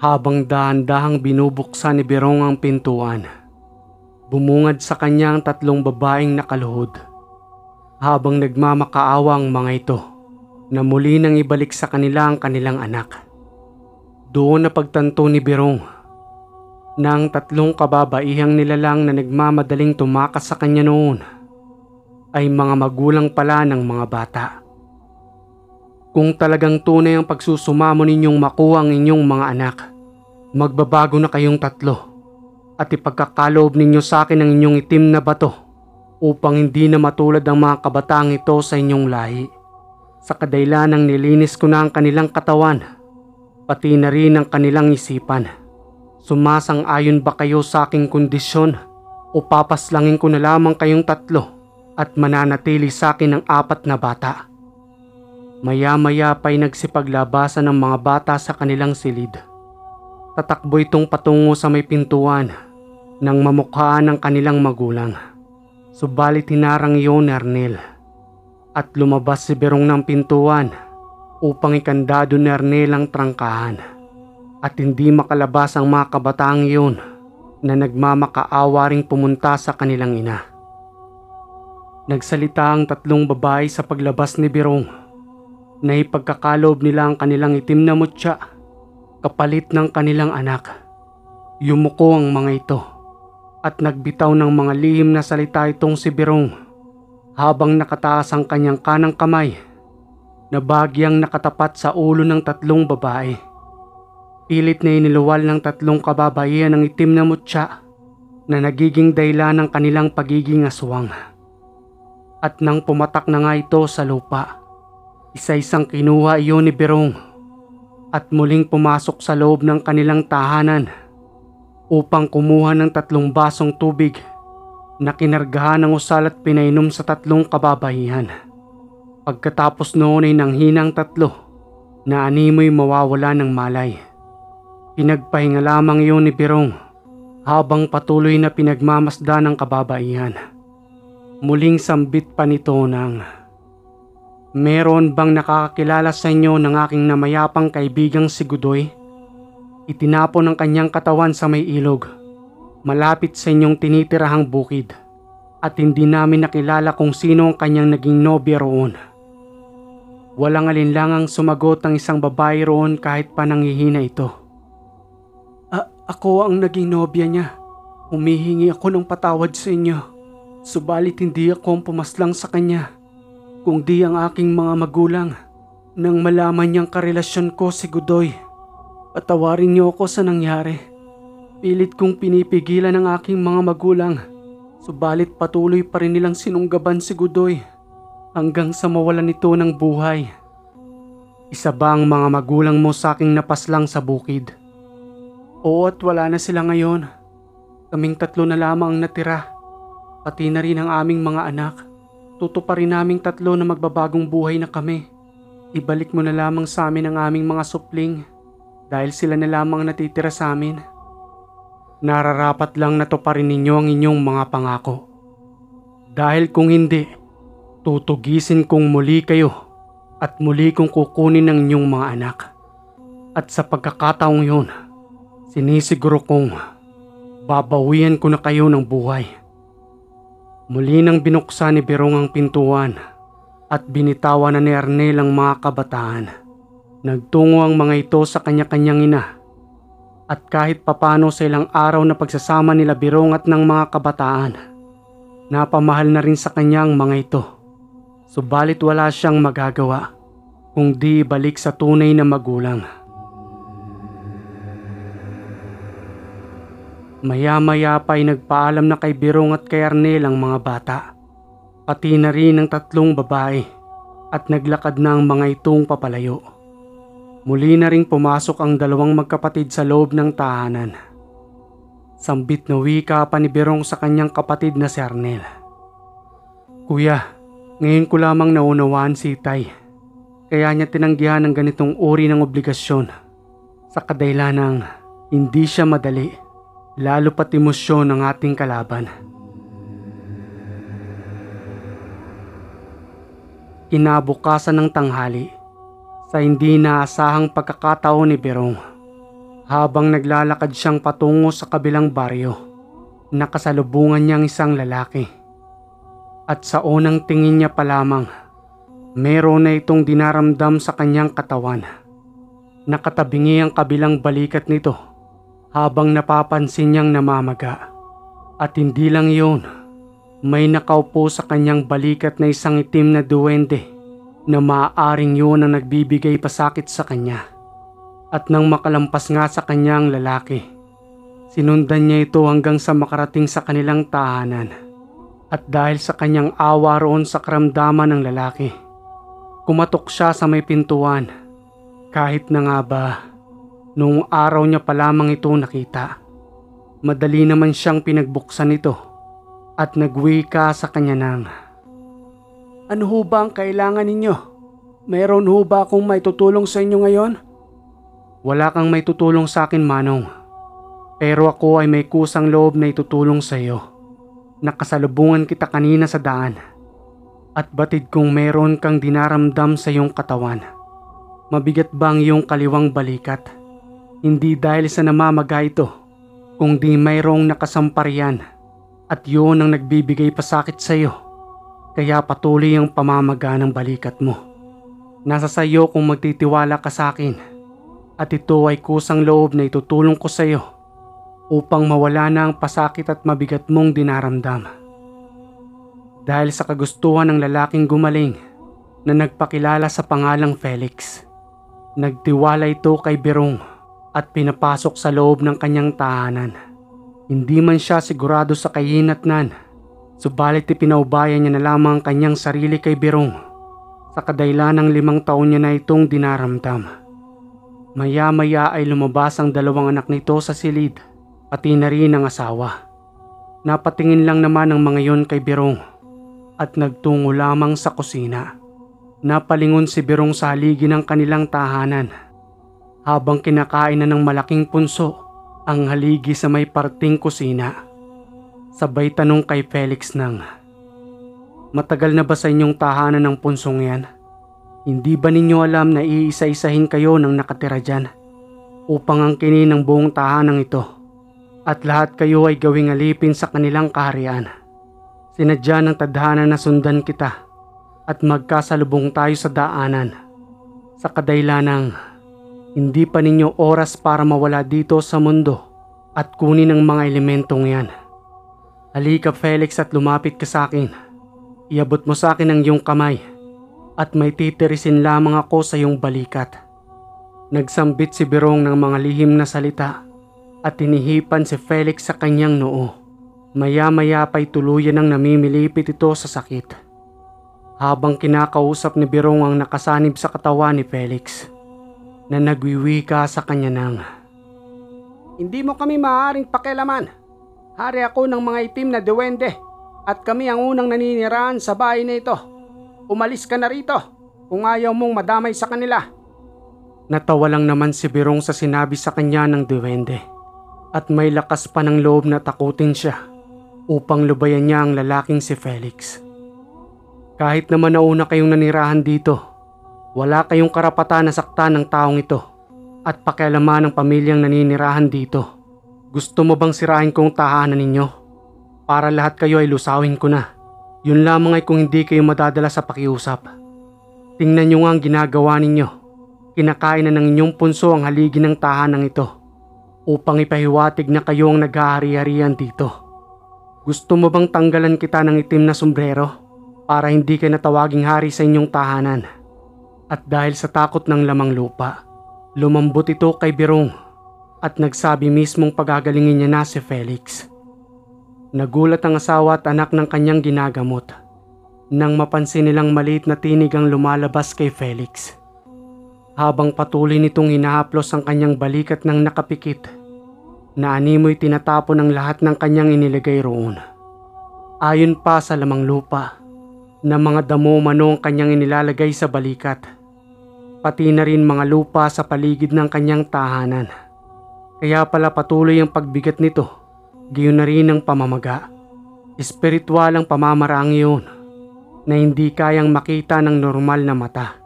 Habang dahan-dahang binubuksan ni Berong ang pintuan, bumungad sa kanya ang 3 babaeng nakaluhod. Habang nagmamakaawa ang mga ito, na muli nang ibalik sa kanila ang kanilang anak. Doon na pagtanto ni Berong na ang 3 kababaihang nilalang na nagmamadaling tumakas sa kanya noon ay mga magulang pala ng mga bata. Kung talagang tunay ang pagsusumamo ninyong makuha ang inyong mga anak, magbabago na kayong 3 at ipagkakaloob ninyo sa akin ang inyong itim na bato upang hindi na matulad ang mga kabataang ito sa inyong lahi. Sa kadahilanang nilinis ko na ang kanilang katawan, pati na rin ang kanilang isipan. Sumasang-ayon ba kayo sa aking kondisyon o papaslangin ko na lamang kayong 3 at mananatili sa akin ang 4 na bata? Maya-maya pa'y nagsipaglabasan ng mga bata sa kanilang silid. Tatakbo itong patungo sa may pintuan ng mamukhaan ng kanilang magulang. Subalit hinarang iyon ni Arnel at lumabas si Berong ng pintuan upang ikandado ni Arnel ang trangkahan at hindi makalabas ang mga kabataang iyon na nagmamakaawa ring pumunta sa kanilang ina. Nagsalita ang tatlong babae sa paglabas ni Berong na ipagkakalob nila ang kanilang itim na mutya kapalit ng kanilang anak. Yumuko ang mga ito at nagbitaw ng mga lihim na salita itong si Berong habang nakataas ang kanyang kanang kamay na bagyang nakatapat sa ulo ng tatlong babae. Pilit na iniluwal ng tatlong kababaihan ang itim na mutya na nagiging dahilan ng kanilang pagiging aswang. At nang pumatak na nga ito sa lupa, isa-isang kinuha iyon ni Berong at muling pumasok sa loob ng kanilang tahanan upang kumuha ng 3 basong tubig na kinargahan ng usal at pinainom sa 3 kababaihan. Pagkatapos noon ay nanghinang 3 na animoy mawawala ng malay. Pinagpahinga lamang iyon ni Berong habang patuloy na pinagmamasda ng kababaihan. Muling sambit pa nito ng, "Meron bang nakakakilala sa inyo ng aking namayapang kaibigang si Godoy? Itinapon ang kanyang katawan sa may ilog, malapit sa inyong tinitirahang bukid, at hindi namin nakilala kung sino ang kanyang naging nobya roon." Walang alinlangang sumagot ang isang babae roon kahit pa nanghihina ito. Ako ang naging nobya niya. Humihingi ako ng patawad sa inyo. Subalit hindi ako ang pumaslang sa kanya, kundi ang aking mga magulang nang malaman niyang karelasyon ko si Godoy. Patawarin niyo ako sa nangyari. Pilit kong pinipigilan ang aking mga magulang, subalit patuloy pa rin nilang sinunggaban si Godoy hanggang sa mawalan nito ng buhay. Isa ba ang mga magulang mo sa aking napaslang sa bukid? Oo, at wala na sila ngayon. Kaming 3 na lamang ang natira, pati na rin ang aming mga anak. Tutuparin naming 3 na magbabagong buhay na kami. Ibalik mo na lamang sa amin ang aming mga supling dahil sila na lamang natitira sa amin. Nararapat lang na tuparin ninyo ang inyong mga pangako. Dahil kung hindi, tutugisin kong muli kayo at muli kong kukunin ang inyong mga anak. At sa pagkakataong yun, sinisiguro kong babawian ko na kayo ng buhay. Muli nang binuksan ni Berong ang pintuan at binitawan na ni Arnel ang mga kabataan. Nagtungo ang mga ito sa kanya-kanyang ina at kahit papano sa ilang araw na pagsasama nila Berong at ng mga kabataan, napamahal na rin sa kanyang mga ito. Subalit wala siyang magagawa kung di balik sa tunay na magulang. Maya-maya pa ay nagpaalam na kay Berong at kay Arnel ang mga bata, pati na rin ang 3 babae, at naglakad na ang mga itong papalayo. Muli na ring pumasok ang 2 magkapatid sa loob ng tahanan. Sambit na wika pa ni Berong sa kanyang kapatid na si Arnel. "Kuya, ngayon ko lamang naunawaan si Itay. Kaya niya tinanggihan ng ganitong uri ng obligasyon sa kadahilanang hindi siya madali. Lalo pat emosyon ng ating kalaban." Kinabukasan ng tanghali, sa hindi naasahang pagkakataon ni Berong, habang naglalakad siyang patungo sa kabilang baryo, nakasalubungan niyang isang lalaki. At sa unang tingin niya pa lamang, meron na itong dinaramdam sa kanyang katawan. Nakatabingi ang kabilang balikat nito habang napapansin niyang namamaga. At hindi lang yun, may nakaupo sa kanyang balikat na isang itim na duwende na maaaring yun ang nagbibigay pasakit sa kanya. At nang makalampas nga sa kanyang lalaki, sinundan niya ito hanggang sa makarating sa kanilang tahanan. At dahil sa kanyang awa roon sa karamdaman ng lalaki, kumatok siya sa may pintuan. Kahit na nga ba, noong araw niya pa lamang ito nakita. Madali naman siyang pinagbuksan ito at nagwika sa kanya ng, "Ano ho ba ang kailangan ninyo? Mayroon ho ba akong may tutulong sa inyo ngayon?" "Wala kang may tutulong sa akin, Manong. Pero ako ay may kusang loob na itutulong sa iyo. Nakasalubungan kita kanina sa daan at batid kong meron kang dinaramdam sa iyong katawan. Mabigat ba ang iyong kaliwang balikat? Hindi dahil sa namamaga ito, kundi mayroong nakasamparian at yun ang nagbibigay pasakit sa iyo. Kaya patuloy ang pamamaga ng balikat mo. Nasa sa iyo kung magtitiwala ka sa akin at ito ay kusang loob na itutulong ko sa iyo upang mawala na ang pasakit at mabigat mong dinaramdam. Dahil sa kagustuhan ng lalaking gumaling na nagpakilala sa pangalang Felix, nagtiwala ito kay Berong at pinapasok sa loob ng kanyang tahanan. Hindi man siya sigurado sa kahinatnan, subalit ipinaubayan niya na lamang ang kanyang sarili kay Berong sa kadahilan ng 5 taon niya na itong dinaramdam. Maya-maya ay lumabas ang 2 anak nito sa silid, pati na rin ang asawa. Napatingin lang naman ang mga yon kay Berong at nagtungo lamang sa kusina. Napalingon si Berong sa haligi ng kanilang tahanan habang kinakain na ng malaking punso ang haligi sa may parting kusina. Sabay tanong kay Felix nang, "Matagal na ba sa inyong tahanan ng punsong yan? Hindi ba ninyo alam na iisa-isahin kayo ng nakatira dyan upang angkinin ang buong tahanang ito at lahat kayo ay gawing alipin sa kanilang kaharian? Sinadya ng tadhana na sundan kita at magkasalubong tayo sa daanan sa kadahilan ng hindi pa ninyo oras para mawala dito sa mundo at kunin ang mga elementong yan. Halika Felix at lumapit ka sa akin. Iabot mo sa akin ang iyong kamay at may titirisin lamang ako sa iyong balikat." Nagsambit si Berong ng mga lihim na salita at tinihipan si Felix sa kanyang noo. Maya-maya pa'y tuluyan ng namimilipit ito sa sakit. Habang kinakausap ni Berong ang nakasanib sa katawan ni Felix, na nagwiwika sa kanya nang, "Hindi mo kami maaaring pakialaman. Hari ako ng mga itim na duwende at kami ang unang naninirahan sa bahay na ito. Umalis ka na rito kung ayaw mong madamay sa kanila." Natawa lang naman si Berong sa sinabi sa kanya ng duwende at may lakas pa ng loob na takutin siya upang lubayan niya ang lalaking si Felix. "Kahit naman nauna kayong nanirahan dito, wala kayong karapatan na saktan ng taong ito at pakialaman ng pamilyang naninirahan dito. Gusto mo bang sirain kong tahanan ninyo? Para lahat kayo ay lusawin ko na. Yun lamang ay kung hindi kayo madadala sa pakiusap. Tingnan nyo nga ang ginagawa ninyo. Kinakain na ng inyong punso ang haligi ng tahanang ito upang ipahiwatig na kayo ang naghahari-harian dito. Gusto mo bang tanggalan kita ng itim na sombrero para hindi ka natawaging hari sa inyong tahanan?" At dahil sa takot ng lamang lupa, lumambot ito kay Berong at nagsabi mismong pagagalingin niya na si Felix. Nagulat ang asawa at anak ng kanyang ginagamot nang mapansin nilang maliit na tinig ang lumalabas kay Felix. Habang patuloy nitong hinahaplos ang kanyang balikat ng nakapikit, na animoy tinatapon ang lahat ng kanyang inilagay roon. Ayon pa sa lamang lupa, na mga damo mano ang kanyang inilalagay sa balikat, pati na rin mga lupa sa paligid ng kanyang tahanan. Kaya pala patuloy ang pagbigat nito, gayon na rin ang pamamaga. Espiritual ang pamamaraan iyon na hindi kayang makita ng normal na mata.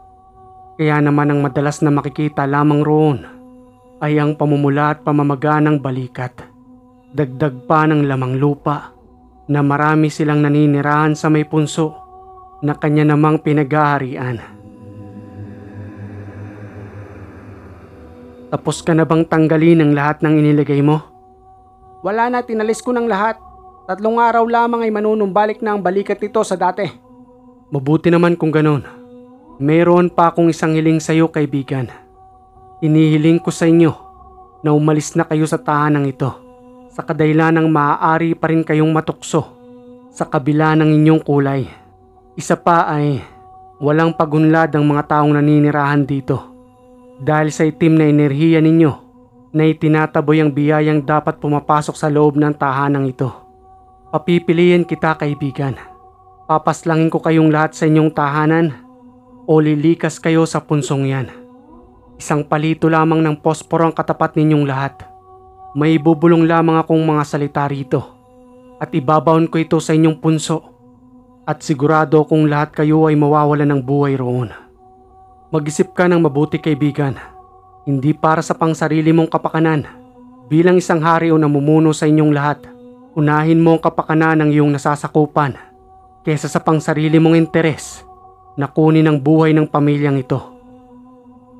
Kaya naman ang madalas na makikita lamang roon ay ang pamumula at pamamaga ng balikat. Dagdag pa ng lamang lupa na marami silang naninirahan sa may punso na kanya namang pinag-aharian. Tapos ka na bang tanggalin ang lahat ng inilagay mo? Wala na, tinalis ko ng lahat. 3 araw lamang ay manunumbalik na ang balikat nito sa dati. Mabuti naman kung ganon. Mayroon pa akong isang hiling sa iyo, kaibigan. Inihiling ko sa inyo na umalis na kayo sa tahanang ito sa kadahilan ng maaari pa rin kayong matukso sa kabila ng inyong kulay. Isa pa ay walang pagunlad ang mga taong naninirahan dito dahil sa itim na enerhiya ninyo na itinataboy ang biyayang dapat pumapasok sa loob ng tahanang ito. Papipiliin kita, kaibigan. Papaslangin ko kayong lahat sa inyong tahanan o lilikas kayo sa punsong yan. Isang palito lamang ng posporo ang katapat ninyong lahat. May bubulong lamang akong mga salita rito at ibabaon ko ito sa inyong punso at sigurado kung lahat kayo ay mawawalan ng buhay roon. Mag-isip ka ng mabuti, kaibigan, hindi para sa pangsarili mong kapakanan. Bilang isang hari o namumuno sa inyong lahat, unahin mo ang kapakanan ng iyong nasasakupan kesa sa pangsarili mong interes na kunin ang buhay ng pamilyang ito.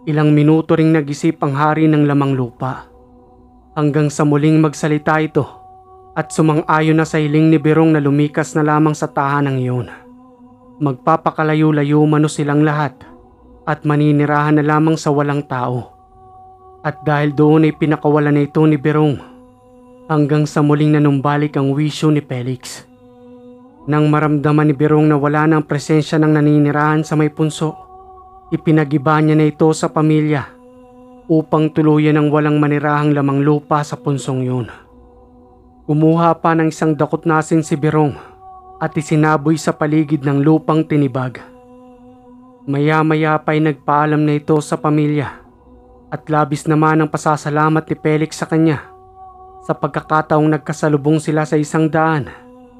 Ilang minuto ring nag-isip ang hari ng lamang lupa hanggang sa muling magsalita ito at sumang-ayon na sa hiling ni Berong na lumikas na lamang sa tahanang iyon. Magpapakalayo-layo mano silang lahat at maninirahan na lamang sa walang tao. At dahil doon ay pinakawalan na ito ni Berong hanggang sa muling nanumbalik ang wisyo ni Felix. Nang maramdaman ni Berong na wala ng presensya ng naninirahan sa may punso, ipinagiba niya na ito sa pamilya upang tuluyan ng walang manirahang lamang lupa sa punsong yun. Kumuha pa ng isang dakot nasin si Berong at isinaboy sa paligid ng lupang tinibag. Maya-maya pa'y nagpaalam na ito sa pamilya at labis naman ang pasasalamat ni Felix sa kanya sa pagkakataong nagkasalubong sila sa isang daan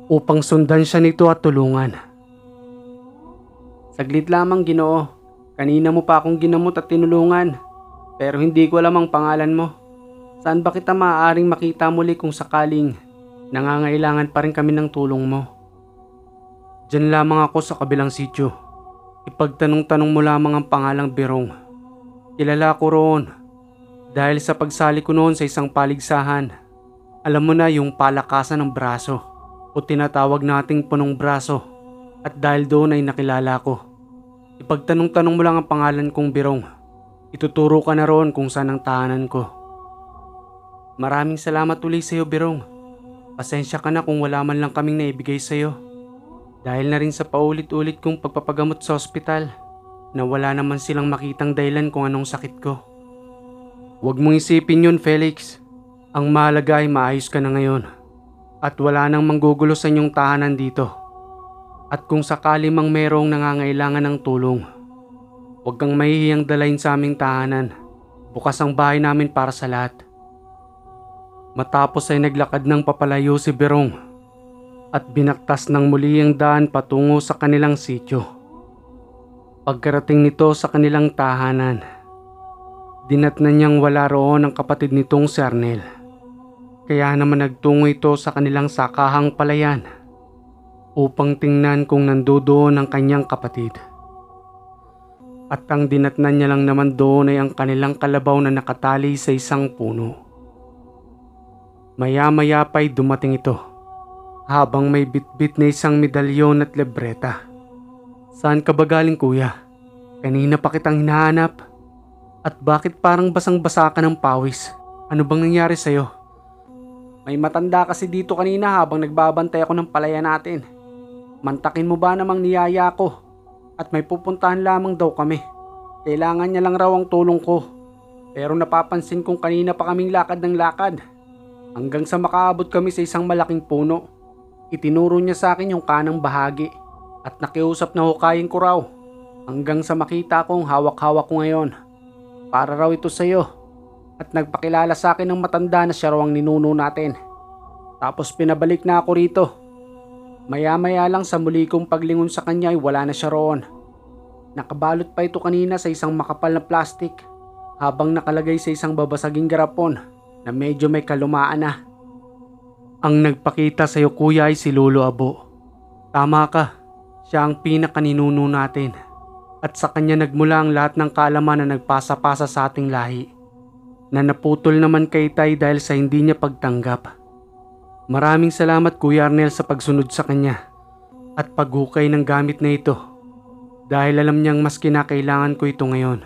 upang sundan siya nito at tulungan. Saglit lamang, Ginoo. Kanina mo pa akong ginamot at tinulungan, pero hindi ko alam ang pangalan mo. Saan ba kita maaaring makita muli kung sakaling nangangailangan pa rin kami ng tulong mo? Diyan lamang ako sa kabilang sityo. Ipagtanong-tanong mo lamang ang pangalang Berong. Kilala ko roon dahil sa pagsali ko noon sa isang paligsahan. Alam mo na yung palakasan ng braso o tinatawag nating punong braso, at dahil doon ay nakilala ko. Ipagtanong-tanong mo lang ang pangalan kong Berong. Ituturo ka na roon kung saan ang tahanan ko. Maraming salamat ulit sa iyo, Berong. Pasensya ka na kung wala man lang kaming naibigay sa iyo. Dahil na rin sa paulit-ulit kong pagpapagamot sa ospital na wala naman silang makitang dahilan kung anong sakit ko. Huwag mong isipin yun, Felix. Ang mahalaga ay maayos ka na ngayon at wala nang manggugulo sa inyong tahanan dito. At kung sakali mang merong nangangailangan ng tulong, huwag kang mahihiyang dalahin sa aming tahanan. Bukas ang bahay namin para sa lahat. Matapos ay naglakad ng papalayo si Berong at binaktas ng muli ang daan patungo sa kanilang sityo. Pagkarating nito sa kanilang tahanan, dinatnan niyang wala roon ang kapatid nitong si Arnel. Kaya naman nagtungo ito sa kanilang sakahang palayan upang tingnan kung nandoon ang kanyang kapatid. At ang dinatnan niya lang naman doon ay ang kanilang kalabaw na nakatali sa isang puno. Maya-maya pa'y dumating ito habang may bitbit na isang medalyon at libreta. Saan ka ba galing, kuya? Kanina pa kitang hinahanap. At bakit parang basang-basa ka ng pawis? Ano bang nangyari sa'yo? May matanda kasi dito kanina habang nagbabantay ako ng palaya natin. Mantakin mo ba namang niyaya ko? At may pupuntahan lamang daw kami. Kailangan niya lang raw ang tulong ko. Pero napapansin kong kanina pa kaming lakad ng lakad. Hanggang sa makaabot kami sa isang malaking puno. Itinuro niya sa akin yung kanang bahagi at nakiusap na hukayin ko raw hanggang sa makita kong hawak-hawak ko ngayon. Para raw ito sa iyo. At nagpakilala sa akin ng matanda na siya raw ang ninuno natin. Tapos pinabalik na ako rito. Maya-maya lang sa muli kong paglingon sa kanya ay wala na siya roon. Nakabalot pa ito kanina sa isang makapal na plastik habang nakalagay sa isang babasaging garapon na medyo may kalumaan na. Ang nagpakita sa iyo, kuya, ay si Lolo Abo. Tama ka, siya ang pinakaninuno natin. At sa kanya nagmula ang lahat ng kaalaman na nagpasa-pasa sa ating lahi, na naputol naman kay Tay dahil sa hindi niya pagtanggap. Maraming salamat, Kuya Arnel, sa pagsunod sa kanya at paghukay ng gamit na ito dahil alam niyang mas kinakailangan ko ito ngayon.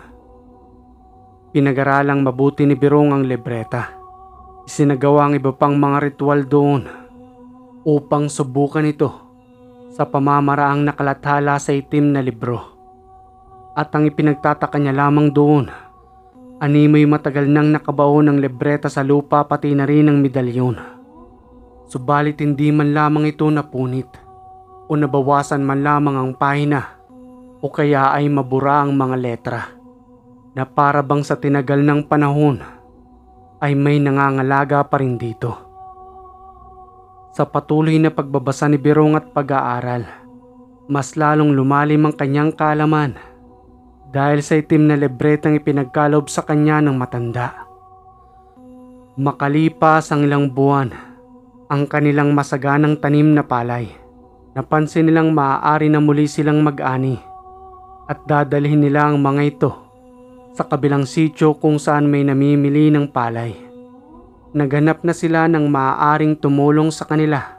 Pinag-aralang mabuti ni Berong ang libreta. Isinagawa ang iba pang mga ritual doon upang subukan ito sa pamamaraang nakalathala sa itim na libro. At ang ipinagtataka niya lamang doon, animoy matagal nang nakabaon ng libreta sa lupa pati na rin ang medalyon. Subalit hindi man lamang ito napunit o nabawasan man lamang ang pahina o kaya ay mabura ang mga letra na para bang sa tinagal ng panahon ay may nangangalaga pa rin dito. Sa patuloy na pagbabasa ni Berong at pag-aaral, mas lalong lumalim ang kanyang kaalaman dahil sa itim na libretang ipinagkaloob sa kanya ng matanda. Makalipas ang ilang buwan, ang kanilang masaganang tanim na palay, napansin nilang maaari na muli silang mag-ani at dadalhin nila ang mga ito sa kabilang sitio kung saan may namimili ng palay. Naghanap na sila ng maaaring tumulong sa kanila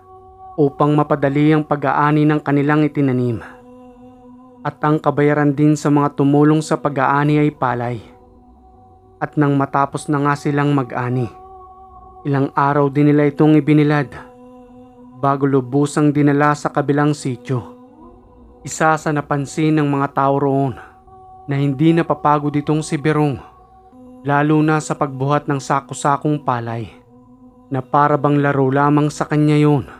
upang mapadali ang pag-aani ng kanilang itinanim. At ang kabayaran din sa mga tumulong sa pag-aani ay palay. At nang matapos na nga silang mag-ani, ilang araw din nila itong ibinilad bago lubusang dinala sa kabilang sitio. Isa sa napansin ng mga tao roon na hindi napapagod itong si Berong, lalo na sa pagbuhat ng sako-sakong palay na para bang laro lamang sa kanya yun,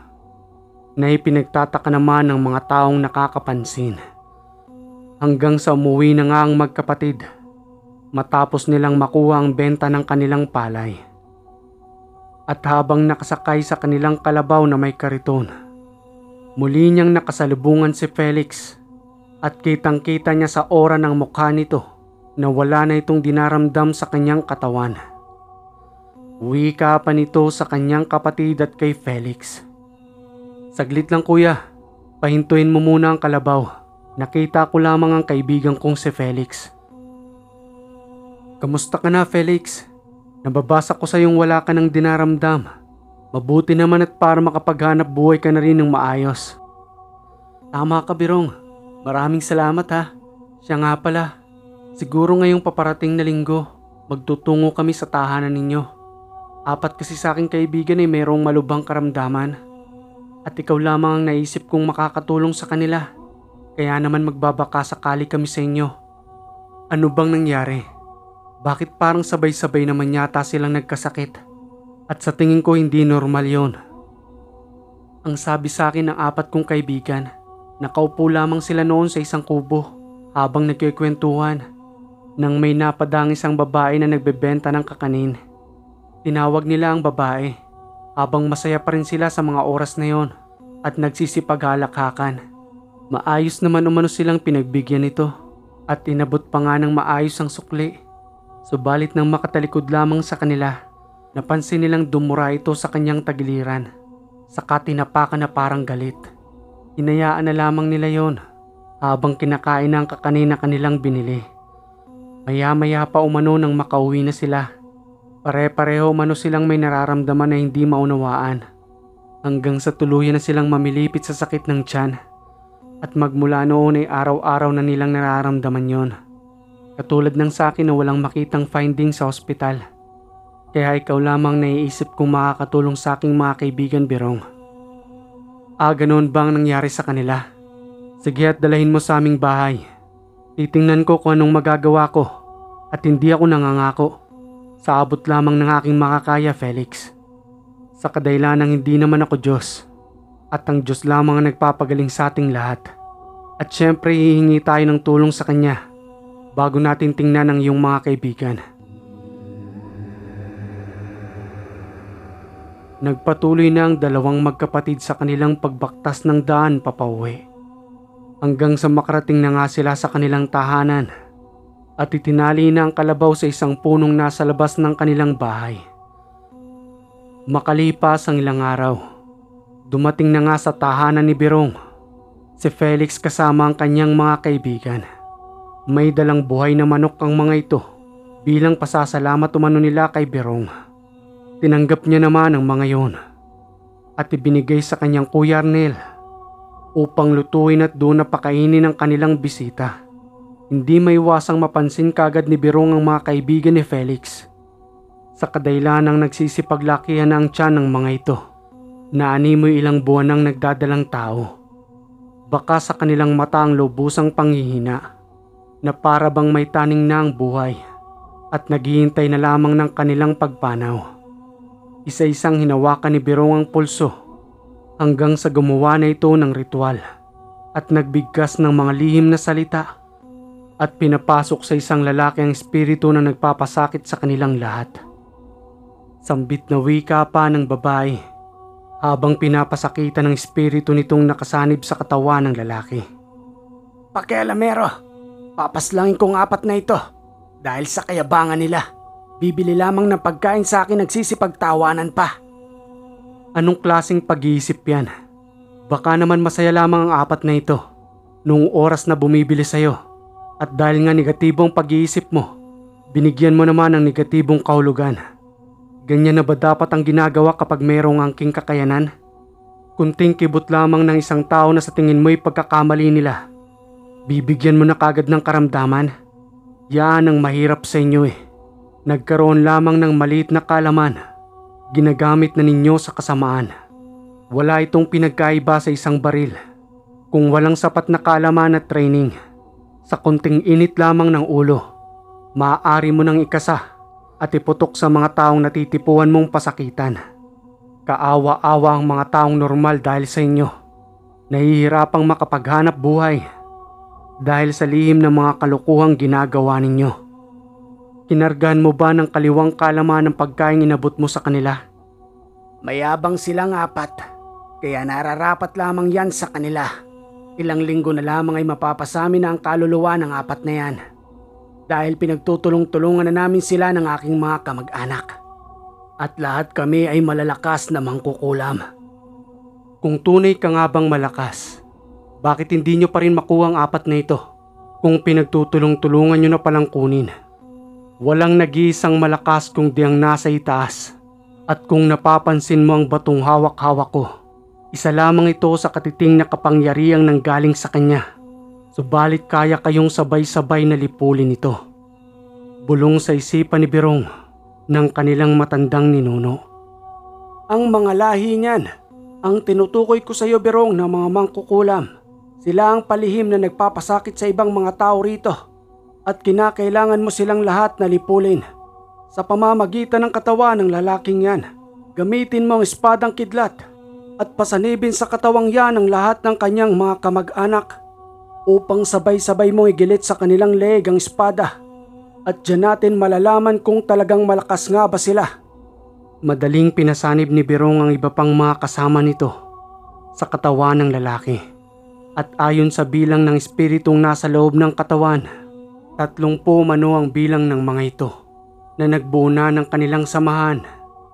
na ipinagtataka naman ng mga taong nakakapansin. Hanggang sa umuwi na nga ang magkapatid matapos nilang makuha ang benta ng kanilang palay. At habang nakasakay sa kanilang kalabaw na may kariton, muli niyang nakasalubungan si Felix at kitang-kita niya sa aura ng mukha nito na wala na itong dinaramdam sa kanyang katawan. Wika pa nito sa kanyang kapatid at kay Felix. "Saglit lang kuya, pahintuin mo muna ang kalabaw. Nakita ko lamang ang kaibigan kong si Felix." "Kamusta ka na, Felix? Nababasa ko sa iyong wala ka ng dinaramdam. Mabuti naman at para makapaghanap buhay ka na rin ng maayos." "Tama ka, Berong. Maraming salamat ha. Siya nga pala, siguro ngayong paparating na linggo, magtutungo kami sa tahanan ninyo. 4 kasi sa aking kaibigan ay mayroong malubhang karamdaman. At ikaw lamang ang naisip kong makakatulong sa kanila. Kaya naman magbabaka sakali kami sa inyo." "Ano bang nangyari? Bakit parang sabay-sabay naman yata silang nagkasakit? At sa tingin ko hindi normal yon." "Ang sabi sa akin ng 4 kong kaibigan, nakaupo lamang sila noon sa isang kubo habang nagkikwentuhan nang may napadang isang babae na nagbebenta ng kakanin. Tinawag nila ang babae habang masaya pa rin sila sa mga oras na yon at nagsisipaghalakhakan. Maayos naman umano silang pinagbigyan nito at inabot pa nga ng maayos ang sukli. Subalit nang makatalikod lamang sa kanila, napansin nilang dumura ito sa kanyang tagiliran. Saka tinapakan na parang galit. Hinayaan na lamang nila yon habang kinakain ang kakanin na kanilang binili. Maya-maya pa umano nang makauwi na sila. Pare-pareho umano silang may nararamdaman na hindi maunawaan. Hanggang sa tuluyan na silang mamilipit sa sakit ng tiyan. At magmula noon ay araw-araw na nilang nararamdaman yon. Katulad ng sa akin na walang makitang finding sa ospital. Kaya ikaw lamang naiisip kung makakatulong sa aking mga kaibigan, Berong." "Ganoon bang nangyari sa kanila? Sige at dalahin mo sa aming bahay. Titingnan ko kung anong magagawa ko at hindi ako nangangako. Sa abot lamang ng aking makakaya, Felix. Sa kadahilanang hindi naman ako Diyos at ang Diyos lamang ang nagpapagaling sa ating lahat. At syempre hihingi tayo ng tulong sa Kanya bago natin tingnan ang iyong mga kaibigan." Nagpatuloy na ang dalawang magkapatid sa kanilang pagbaktas ng daan papauwi. Hanggang sa makarating na nga sila sa kanilang tahanan at itinali na ang kalabaw sa isang punong nasa labas ng kanilang bahay. Makalipas ang ilang araw, dumating na nga sa tahanan ni Berong si Felix kasama ang kanyang mga kaibigan. May dalang buhay na manok ang mga ito bilang pasasalamat umano nila kay Berong. Tinanggap niya naman ang mga yon at ibinigay sa kanyang Kuya Arnel upang lutuin at doon na pakainin ang kanilang bisita. Hindi maiwasang mapansin kagad ni Berong ang mga kaibigan ni Felix. Sa kadahilanang nagsisipaglakihan na ang tiyan ng mga ito, na animoy ilang buwan nang nagdadalang tao. Baka sa kanilang mata ang lubusang panghihina, na para bang may taning na ang buhay at naghihintay na lamang ng kanilang pagpanaw. Isa-isang hinawakan ni Berong ang pulso hanggang sa gumawa na ito ng ritual at nagbigkas ng mga lihim na salita at pinapasok sa isang lalaki ang espiritu na nagpapasakit sa kanilang lahat. Sambit na wika pa ng babae habang pinapasakitan ng espiritu nitong nakasanib sa katawan ng lalaki. Pakialamero, papaslangin kong 4 na ito dahil sa kayabangan nila. Bibili lamang ng pagkain sa akin nagsisipagtawanan pa. Anong klaseng pag-iisip yan? Baka naman masaya lamang ang 4 na ito noong oras na bumibili sa'yo. At dahil nga negatibong pag-iisip mo, binigyan mo naman ng negatibong kahulugan. Ganyan na ba dapat ang ginagawa kapag mayroong angking kakayanan? Kunting kibot lamang ng isang tao na sa tingin mo'y pagkakamali nila, bibigyan mo na kagad ng karamdaman? Yan ang mahirap sa inyo eh. Nagkaroon lamang ng maliit na kaalaman, ginagamit na ninyo sa kasamaan. Wala itong pinagkaiba sa isang baril. Kung walang sapat na kaalaman at training, sa konting init lamang ng ulo, maaari mo nang ikasa at iputok sa mga taong natitipuan mong pasakitan. Kaawa-awa ang mga taong normal dahil sa inyo. Nahihirapang makapaghanap buhay dahil sa lihim ng mga kalukuhang ginagawa ninyo. Kinargahan mo ba ng kaliwang kalaman ng pagkain inabot mo sa kanila? Mayabang silang 4, kaya nararapat lamang yan sa kanila. Ilang linggo na lamang ay mapapasami na ang kaluluwa ng 4 na yan. Dahil pinagtutulong-tulungan na namin sila ng aking mga kamag-anak. At lahat kami ay malalakas na mangkukulam. Kung tunay ka nga bang malakas, bakit hindi nyo pa rin makuha ang 4 na ito? Kung pinagtutulong-tulungan nyo na palang kunin. Walang nag-iisang malakas kung di ang nasa itaas. At kung napapansin mo ang batong hawak-hawak ko, isa lamang ito sa katiting na kapangyarihang nanggaling sa kanya. Subalit kaya kayong sabay-sabay na lipulin ito. Bulong sa isipan ni Berong ng kanilang matandang ninuno. Ang mga lahi niyan, ang tinutukoy ko sa iyo Berong ng mga mangkukulam. Sila ang palihim na nagpapasakit sa ibang mga tao rito. At kinakailangan mo silang lahat na lipulin. Sa pamamagitan ng katawan ng lalaking yan, gamitin mo ang espadang kidlat at pasanibin sa katawang yan ang lahat ng kanyang mga kamag-anak upang sabay-sabay mong igilit sa kanilang leeg ang espada. At dyan natin malalaman kung talagang malakas nga ba sila. Madaling pinasanib ni Berong ang iba pang mga kasama nito sa katawan ng lalaki. At ayon sa bilang ng espiritong nasa loob ng katawan, 30 mano ang bilang ng mga ito na nagbuo na ng kanilang samahan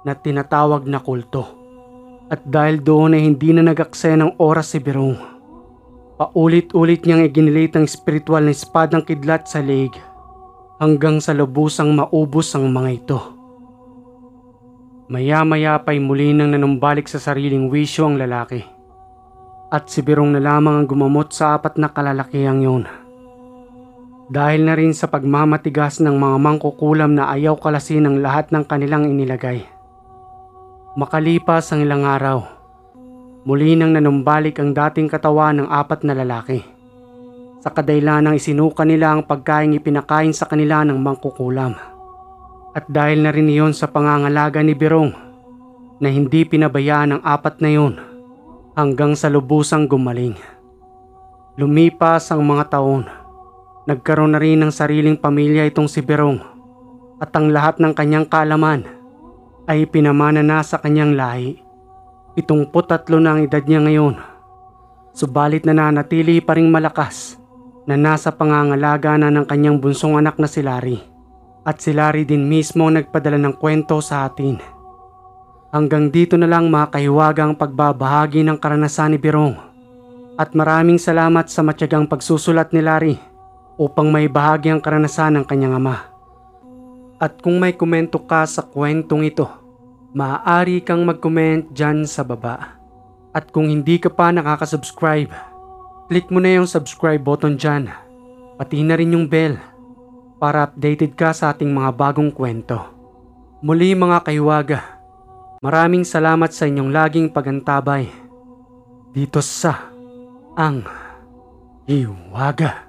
na tinatawag na kulto. At dahil doon ay hindi na nag-aksaya ng oras si Berong, paulit-ulit niyang iginilit ang espiritual na espadang kidlat sa leeg hanggang sa lubusang maubos ang mga ito. Maya-maya pa'y muli nang nanumbalik sa sariling wisyo ang lalaki. At si Berong na lamang ang gumamot sa 4 na kalalakihang yun. Dahil na rin sa pagmamatigas ng mga mangkukulam na ayaw kalasin ang lahat ng kanilang inilagay. Makalipas ang ilang araw, muli nang nanumbalik ang dating katawan ng 4 na lalaki. Sa kadailanang isinuka nila ang pagkain ipinakain sa kanila ng mangkukulam. At dahil na rin iyon sa pangangalaga ni Berong na hindi pinabayaan ang 4 na yun hanggang sa lubusang gumaling. Lumipas ang mga taon. Nagkaroon na rin ng sariling pamilya itong si Berong at ang lahat ng kanyang kaalaman ay pinamana na sa kanyang lahi. 73 na ang edad niya ngayon. Subalit nananatili pa ring malakas na nasa pangangalaga na ng kanyang bunsong anak na si Larry. At si Larry din mismo nagpadala ng kwento sa atin. Hanggang dito na lang mga kahiwaga ang pagbabahagi ng karanasan ni Berong. At maraming salamat sa matyagang pagsusulat ni Larry upang may bahagi ang karanasan ng kanyang ama. At kung may komento ka sa kwentong ito, maaari kang mag-comment dyan sa baba. At kung hindi ka pa nakaka-subscribe, click mo na yung subscribe button dyan, pati na rin yung bell para updated ka sa ating mga bagong kwento. Muli mga kahiwaga, maraming salamat sa inyong laging pagantabay dito sa Ang Hiwaga.